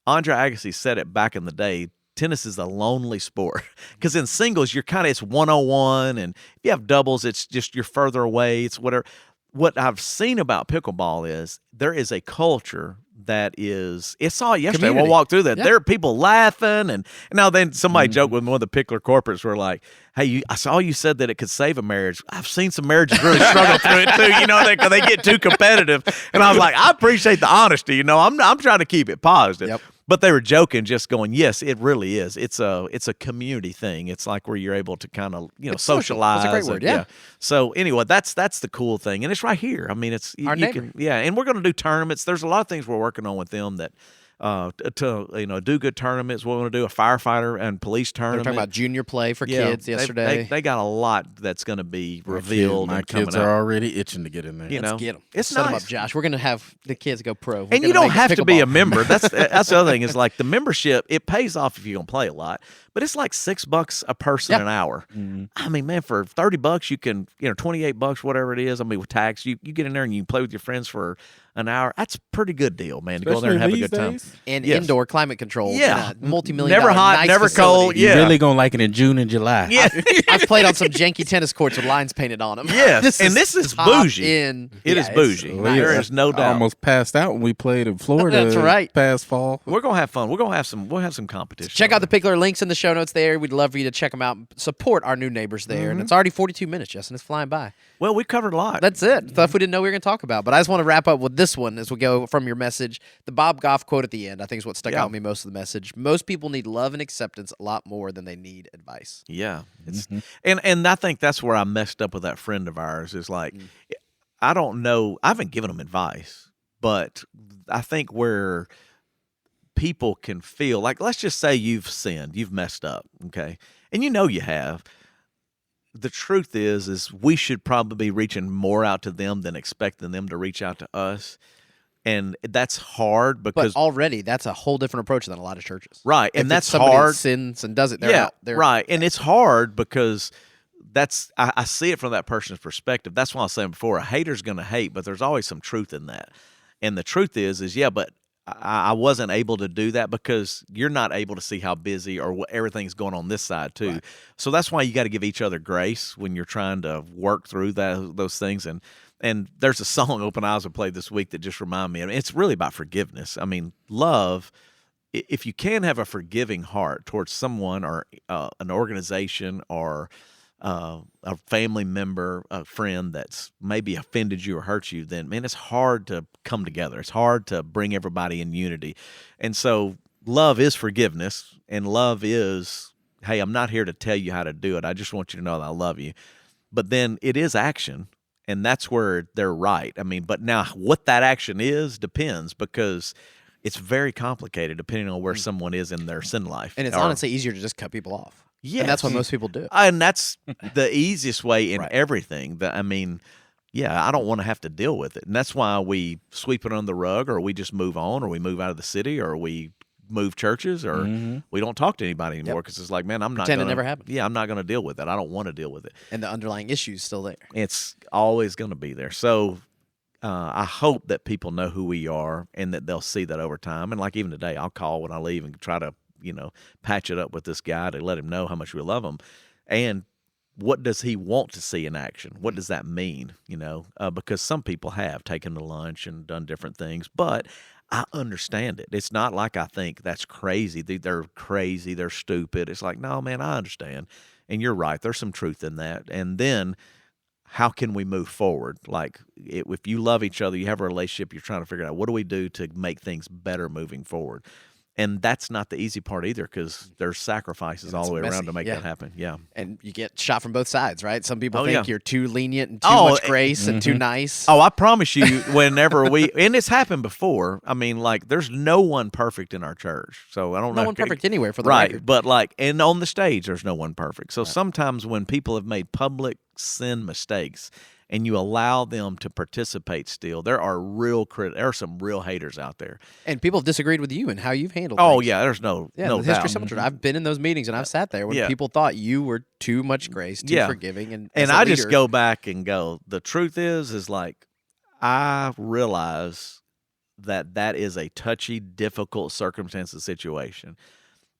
Speaker 3: Andre Agassi said it back in the day, tennis is a lonely sport. Because in singles, it's 1-on-1, and if you have doubles, it's just you're further away. It's whatever. What I've seen about pickleball is there is a culture that is. I saw it yesterday.
Speaker 1: Community.
Speaker 3: We'll walk through that.
Speaker 1: Yeah.
Speaker 3: There are people laughing, and now then somebody joked with one of the Pickler corporates were like, "Hey, I saw you said that it could save a marriage. I've seen some marriages really struggle through it too. They get too competitive." And I was like, "I appreciate the honesty. I'm trying to keep it positive."
Speaker 1: Yep.
Speaker 3: But they were joking, just going, "Yes, it really is. It's a community thing. It's like where you're able to kind of socialize."
Speaker 1: That's a great word. Yeah.
Speaker 3: So anyway, that's the cool thing, and it's right here. I mean, it's
Speaker 1: Our
Speaker 3: you
Speaker 1: neighbor.
Speaker 3: can, and we're going to do tournaments. There's a lot of things we're working on with them that to do good tournaments. We're going to do a firefighter and police
Speaker 1: They were
Speaker 3: tournament.
Speaker 1: talking about junior play for kids yesterday.
Speaker 3: They got a lot that's going to be revealed.
Speaker 2: My
Speaker 3: and coming
Speaker 2: kids
Speaker 3: out.
Speaker 2: are already itching to get in there.
Speaker 1: Let's get them.
Speaker 3: It's
Speaker 1: Set them
Speaker 3: nice.
Speaker 1: up, Josh. We're going to have the kids go pro. We're
Speaker 3: And you
Speaker 1: gonna
Speaker 3: don't
Speaker 1: make it
Speaker 3: have to be a
Speaker 1: pickleball.
Speaker 3: member. That's the other thing is like the membership. It pays off if you're gonna play a lot, but it's like $6 a person an hour. I mean, man, for $30 you can $28, whatever it is. I mean, with tax, you get in there and you play with your friends for an hour. That's a pretty good deal, man. To go there and have a good time.
Speaker 1: And
Speaker 3: Yes.
Speaker 1: indoor climate control.
Speaker 3: Yeah.
Speaker 1: Multi-million
Speaker 3: Never
Speaker 1: dollar
Speaker 3: hot,
Speaker 1: nice
Speaker 3: never
Speaker 1: facility.
Speaker 3: cold.
Speaker 2: You're
Speaker 3: Yeah.
Speaker 2: really gonna like it in June and July.
Speaker 3: Yeah.
Speaker 1: I've played on some janky tennis courts with lines painted on them.
Speaker 3: Yes. And this is
Speaker 1: top
Speaker 3: bougie.
Speaker 1: In.
Speaker 3: It is bougie. There is no
Speaker 2: I
Speaker 3: doubt.
Speaker 2: almost passed out when we played in Florida.
Speaker 1: That's right.
Speaker 2: Past fall.
Speaker 3: We're gonna have fun. We'll have some competition.
Speaker 1: Check out the Pickler links in the show notes there. We'd love for you to check them out. Support our new neighbors there. And it's already 42 minutes, Justin. It's flying by.
Speaker 3: Well, we covered a lot.
Speaker 1: That's it. Stuff we didn't know we were going to talk about. But I just want to wrap up with this one as we go from your message. The Bob Goff quote at the end, I think is what stuck out with me most of the message. Most people need love and acceptance a lot more than they need advice.
Speaker 3: Yeah. It's and I think that's where I messed up with that friend of ours is like I don't know, I haven't given them advice, but I think where people can feel like, let's just say you've sinned, you've messed up, okay? And you have. The truth is we should probably be reaching more out to them than expecting them to reach out to us. And that's hard because
Speaker 1: But already, that's a whole different approach than a lot of churches.
Speaker 3: right,
Speaker 1: If
Speaker 3: and that's
Speaker 1: somebody
Speaker 3: hard.
Speaker 1: sins and does it, they're out. They're,
Speaker 3: right. And it's hard because I see it from that person's perspective. That's why I was saying before, a hater's going to hate, but there's always some truth in that. And the truth is but I wasn't able to do that because you're not able to see how busy or what everything's going on this side too. Right. So that's why you got to give each other grace when you're trying to work through those things. And there's a song Open Eyes I played this week that just reminded me. I mean, it's really about forgiveness. I mean, love. If you can have a forgiving heart towards someone or an organization or a family member, a friend that's maybe offended you or hurt you, then, man, it's hard to come together. It's hard to bring everybody in unity. And so love is forgiveness, and love is, hey, I'm not here to tell you how to do it. I just want you to know that I love you. But then it is action, and that's where they're right. I mean, but now what that action is depends because it's very complicated depending on where someone is in their sin life.
Speaker 1: And it's honestly easier to just cut people off.
Speaker 3: Yes.
Speaker 1: And that's what most people do.
Speaker 3: And that's the easiest way in
Speaker 1: Right.
Speaker 3: everything. I mean, I don't want to have to deal with it. And that's why we sweep it under the rug or we just move on or we move out of the city or we move churches or we don't talk to anybody anymore because it's like, man, I'm not
Speaker 1: Pretend
Speaker 3: gonna,
Speaker 1: it never happened.
Speaker 3: Yeah, I'm not going to deal with it. I don't want to deal with it.
Speaker 1: And the underlying issue's still there.
Speaker 3: It's always going to be there. So I hope that people know who we are and that they'll see that over time. And like even today, I'll call when I leave and try to, patch it up with this guy to let him know how much we love him. And what does he want to see in action? What does that mean? Because some people have taken to lunch and done different things, but I understand it. It's not like I think that's crazy. They're crazy. They're stupid. It's like, no, man, I understand. And you're right. There's some truth in that. And then how can we move forward? Like if you love each other, you have a relationship, you're trying to figure out what do we do to make things better moving forward. And that's not the easy part either because there's sacrifices all the way around to make that happen. Yeah.
Speaker 1: And you get shot from both sides, right? Some people think
Speaker 3: yeah.
Speaker 1: you're too lenient and too much grace and too nice.
Speaker 3: Oh, I promise you, whenever and it's happened before, I mean, like, there's no one perfect in our church. So I don't know.
Speaker 1: No one perfect anywhere for the
Speaker 3: right,
Speaker 1: record.
Speaker 3: but and on the stage, there's no one perfect. So sometimes when people have made public sin mistakes and you allow them to participate still, there are some real haters out there.
Speaker 1: And people have disagreed with you and how you've handled
Speaker 3: Oh,
Speaker 1: things.
Speaker 3: yeah, there's no
Speaker 1: the
Speaker 3: doubt.
Speaker 1: history so much. I've been in those meetings and I've sat there when people thought you were too much grace, too forgiving. And
Speaker 3: I just go back and go, the truth is like, I realize that is a touchy, difficult circumstance and situation,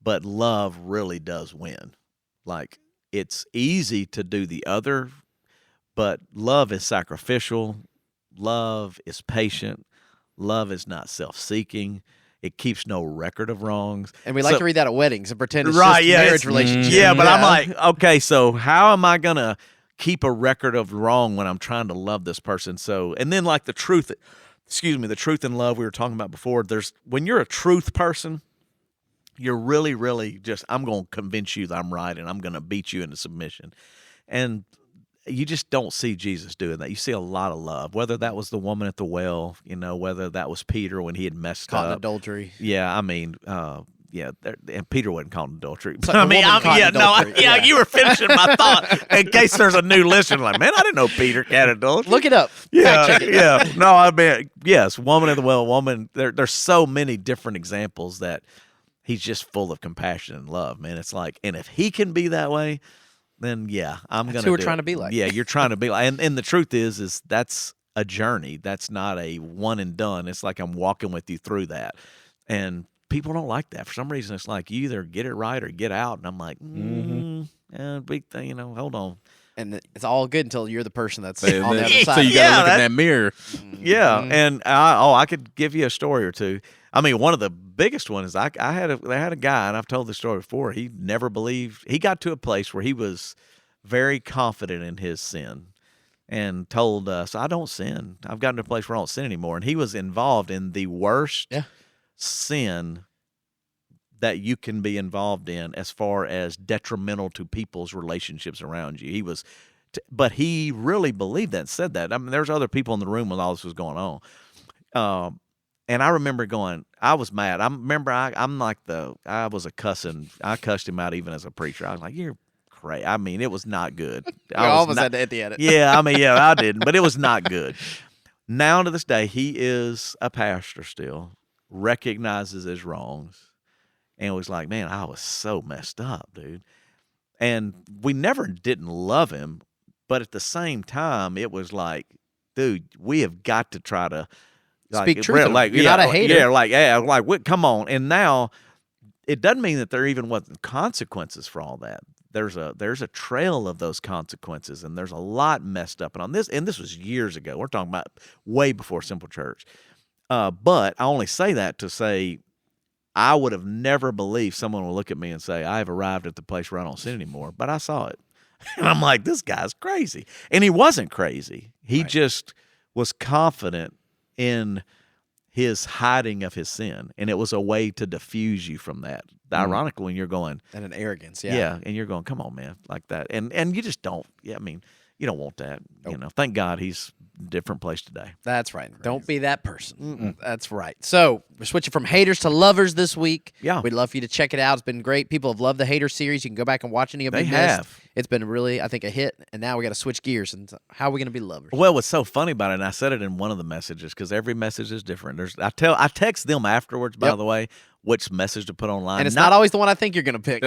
Speaker 3: but love really does win. Like, it's easy to do the other, but love is sacrificial. Love is patient. Love is not self-seeking. It keeps no record of wrongs.
Speaker 1: And we like to read that at weddings and pretend it's just marriage relationship.
Speaker 3: Yeah, but I'm like, okay, so how am I going to keep a record of wrong when I'm trying to love this person? So, and then like the truth in love we were talking about before, when you're a truth person, you're really, really I'm going to convince you that I'm right and I'm going to beat you into submission. And you just don't see Jesus doing that. You see a lot of love, whether that was the woman at the well, whether that was Peter when he had messed
Speaker 1: caught
Speaker 3: up.
Speaker 1: in adultery.
Speaker 3: Yeah, I mean, and Peter wasn't caught in adultery.
Speaker 1: Like
Speaker 3: you were finishing my thought in case there's a new listener. Like, man, I didn't know Peter got adultery.
Speaker 1: Look it up.
Speaker 3: Yeah, yeah. No, I mean, yes, woman at the well, woman. There's so many different examples that he's just full of compassion and love, man. It's like, and if he can be that way, then I'm
Speaker 1: that's
Speaker 3: gonna.
Speaker 1: Who we're trying to be like.
Speaker 3: Yeah, you're trying to be like, and the truth is that's a journey. That's not a one and done. It's like I'm walking with you through that, and people don't like that for some reason. It's like you either get it right or get out, and I'm like, big thing, hold on.
Speaker 1: And it's all good until you're the person that's on the other side.
Speaker 2: So you got to look in that mirror.
Speaker 3: Yeah, and I could give you a story or two. I mean, one of the biggest ones is I had a guy, and I've told this story before. He never believed. He got to a place where he was very confident in his sin, and told us, "I don't sin. I've gotten to a place where I don't sin anymore." And he was involved in the worst sin that you can be involved in, as far as detrimental to people's relationships around you. He was, but he really believed that and said that. I mean, there's other people in the room when all this was going on. And I remember going, I was mad. I remember I was I cussed him out even as a preacher. I was like, you're crazy. I mean, it was not good.
Speaker 1: I almost had to hit the edit.
Speaker 3: Yeah, I mean, I didn't, but it was not good. Now to this day, he is a pastor still, recognizes his wrongs, and was like, man, I was so messed up, dude. And we never didn't love him, but at the same time, it was like, dude, we have got to try to
Speaker 1: speak truth. Like, you're not a hater.
Speaker 3: Yeah, come on. And now it doesn't mean that there even wasn't consequences for all that. There's a trail of those consequences, and there's a lot messed up. And on this, and this was years ago. We're talking about way before Simple Church. But I only say that to say I would have never believed someone would look at me and say, I have arrived at the place where I don't sin anymore. But I saw it. And I'm like, this guy's crazy. And he wasn't crazy. He just was confident in his hiding of his sin. And it was a way to diffuse you from that. Ironically, when you're going.
Speaker 1: And an arrogance,
Speaker 3: Yeah, and you're going, come on, man, like that. And you just don't. Yeah, I mean, you don't want that.
Speaker 1: Nope.
Speaker 3: Thank God he's different place today.
Speaker 1: That's right. Don't be that person. That's right. So we're switching from haters to lovers this week.
Speaker 3: Yeah.
Speaker 1: We'd love for you to check it out. It's been great. People have loved the hater series. You can go back and watch any of them.
Speaker 3: They have.
Speaker 1: It's been really, I think, a hit. And now we got to switch gears. And how are we going to be lovers?
Speaker 3: Well, what's so funny about it, and I said it in one of the messages because every message is different. I text them afterwards, by the way, which message to put online.
Speaker 1: And it's not always the one I think you're going to pick.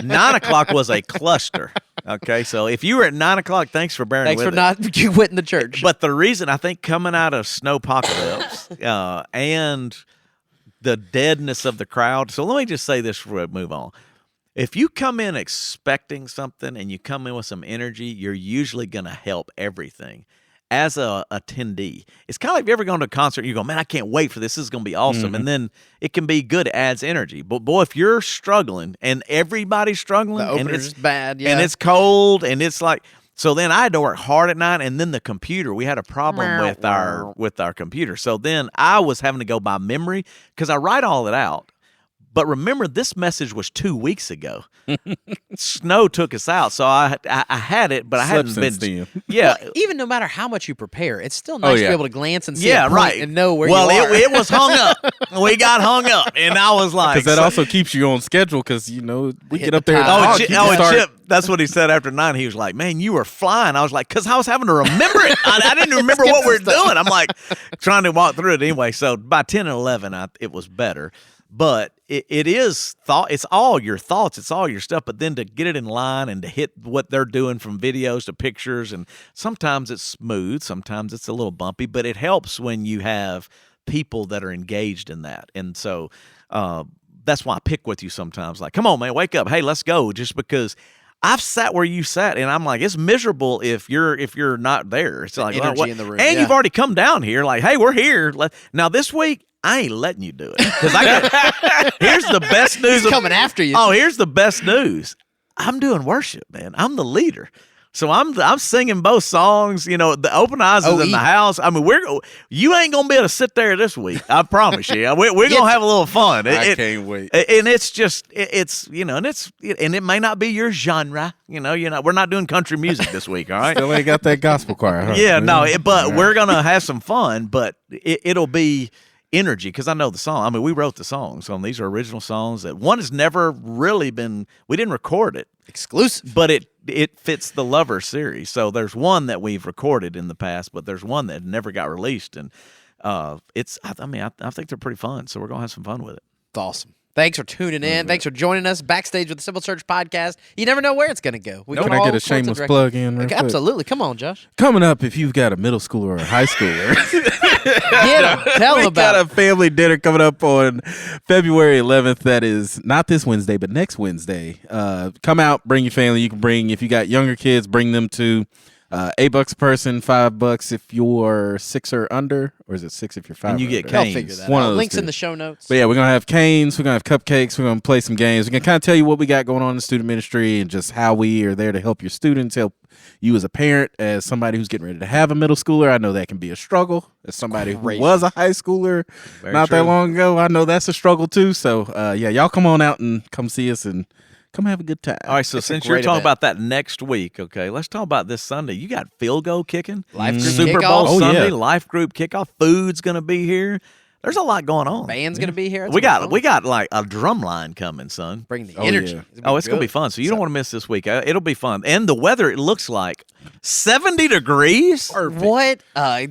Speaker 3: 9 o'clock was a cluster. Okay, so if you were at 9 o'clock, thanks for bearing
Speaker 1: Thanks
Speaker 3: with
Speaker 1: for not quitting the church.
Speaker 3: But the reason I think coming out of snowpocalypse and the deadness of the crowd. So let me just say this before we move on. If you come in expecting something and you come in with some energy, you're usually going to help everything. As a attendee, it's kind of like if you ever gone to a concert and you go, man, I can't wait for this. This is going to be awesome. And then it can be good. It adds energy. But boy, if you're struggling and everybody's struggling
Speaker 1: the
Speaker 3: and
Speaker 1: opener's
Speaker 3: it's
Speaker 1: bad,
Speaker 3: and it's cold and it's like, so then I had to work hard at night. And then the computer, we had a problem with our computer. So then I was having to go by memory because I write all it out. But remember, this message was 2 weeks ago. Snow took us out, so I had it, but I hadn't been. Yeah,
Speaker 1: well, even no matter how much you prepare, it's still nice to be able to glance and see a point
Speaker 3: right,
Speaker 1: and know where you are.
Speaker 3: Well, it was hung up. We got hung up, and I was like,
Speaker 2: because that also keeps you on schedule. Because we get up there.
Speaker 3: Chip, that's what he said after 9. He was like, "Man, you were flying." I was like, "Cause I was having to remember it. I didn't remember what we're doing." I'm like trying to walk through it anyway. So by 10 and 11, it was better. But it is thought. It's all your thoughts. It's all your stuff. But then to get it in line and to hit what they're doing from videos to pictures, and sometimes it's smooth, sometimes it's a little bumpy. But it helps when you have people that are engaged in that. And so that's why I pick with you sometimes. Like, come on, man, wake up. Hey, let's go. Just because I've sat where you sat, and I'm like, it's miserable if you're not there. It's like
Speaker 1: energy in the room,
Speaker 3: and you've already come down here. Like, hey, we're here. Now this week. I ain't letting you do it because here's the best news.
Speaker 1: He's coming after you.
Speaker 3: Oh, here's the best news. I'm doing worship, man. I'm the leader, so I'm singing both songs. You know, the open eyes is in the house. I mean, you ain't gonna be able to sit there this week. I promise you. We're gonna have a little fun.
Speaker 2: I can't wait.
Speaker 3: And it's just it's and it may not be your genre. We're not doing country music this week. All right,
Speaker 2: still ain't got that gospel choir. Huh?
Speaker 3: Yeah, no, but we're gonna have some fun. But it'll be energy, because I know the song. I mean, we wrote the songs. So these are original songs that one has never really been. We didn't record it
Speaker 1: exclusive,
Speaker 3: but it fits the Lover series. So there's one that we've recorded in the past, but there's one that never got released, and it's. I mean, I think they're pretty fun. So we're gonna have some fun with it.
Speaker 1: It's awesome. Thanks for tuning in. Thanks for joining us backstage with the Simple Church podcast. You never know where it's going to go.
Speaker 2: Can I get a shameless plug in?
Speaker 1: Absolutely. Come on, Josh.
Speaker 2: Coming up, if you've got a middle schooler or a high schooler,
Speaker 1: get them. Tell them about it.
Speaker 2: We got a family dinner coming up on February 11th. That is not this Wednesday, but next Wednesday. Come out, bring your family. You can bring, if you got younger kids, bring them to. $8 a person, $5 if you're 6 or under, or is it 6 if you're 5?
Speaker 3: And you get
Speaker 1: They'll
Speaker 3: canes.
Speaker 1: figure that
Speaker 2: One
Speaker 1: out.
Speaker 2: of those
Speaker 1: Links
Speaker 2: two.
Speaker 1: in the show notes.
Speaker 2: But yeah, we're gonna have canes, we're gonna have cupcakes, we're gonna play some games. We're gonna kind of tell you what we got going on in the student ministry and just how we are there to help your students, help you as a parent, as somebody who's getting ready to have a middle schooler. I know that can be a struggle. As somebody who was a high schooler not that long ago, I know that's a struggle too. So yeah, y'all come on out and come see us and come have a good time.
Speaker 3: All right, so since you're talking about that next week, okay, let's talk about this Sunday. You got field goal kicking,
Speaker 1: Life group
Speaker 3: Super
Speaker 1: kickoff.
Speaker 3: Bowl Sunday,
Speaker 2: yeah.
Speaker 3: life group kickoff. Food's going to be here. There's a lot going on.
Speaker 1: Band's going to be here.
Speaker 3: We got like a drum line coming, son.
Speaker 1: Bring the energy.
Speaker 2: Yeah.
Speaker 3: It's going to be fun. So you don't want to miss this week. It'll be fun. And the weather, it looks like 70 degrees.
Speaker 1: What?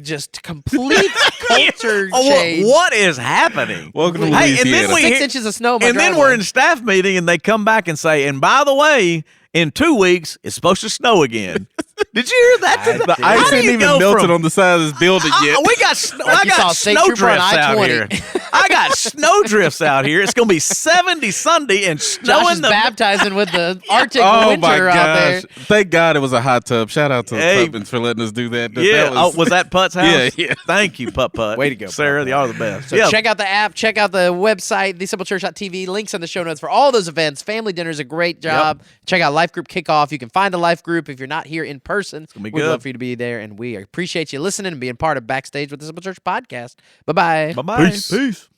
Speaker 1: Just complete culture change.
Speaker 3: What is happening?
Speaker 2: Welcome to
Speaker 3: Hey, and then
Speaker 2: Louisiana.
Speaker 1: 6 inches of snow.
Speaker 3: And then we're in staff meeting, and they come back and say, and by the way, in 2 weeks, it's supposed to snow again. Did you hear that?
Speaker 2: The ice hadn't even melted on the side of this building yet.
Speaker 3: I got snowdrifts out here. I got snowdrifts out here. It's going to be 70 Sunday and snow
Speaker 1: Josh
Speaker 3: in
Speaker 1: is
Speaker 3: the
Speaker 1: baptizing with the Arctic
Speaker 2: Oh my
Speaker 1: winter out there.
Speaker 2: gosh! Thank God it was a hot tub. Shout out to the Puppins for letting us do that.
Speaker 3: Yeah.
Speaker 2: That
Speaker 3: Was that Putt's house?
Speaker 2: Yeah.
Speaker 3: Thank you, Putt.
Speaker 1: Way to go,
Speaker 3: Sarah.
Speaker 1: Putt.
Speaker 3: Y'all are the best.
Speaker 1: So check out the app, check out the website, thesimplechurch.tv. Links in the show notes for all those events. Family dinner is a great job. Check out Life Group Kickoff. You can find the Life Group if you're not here in person.
Speaker 3: It's gonna be
Speaker 1: We'd
Speaker 3: good.
Speaker 1: love for you to be there, and we appreciate you listening and being part of Backstage with the Simple Church podcast. Bye-bye.
Speaker 3: Bye-bye.
Speaker 2: Peace.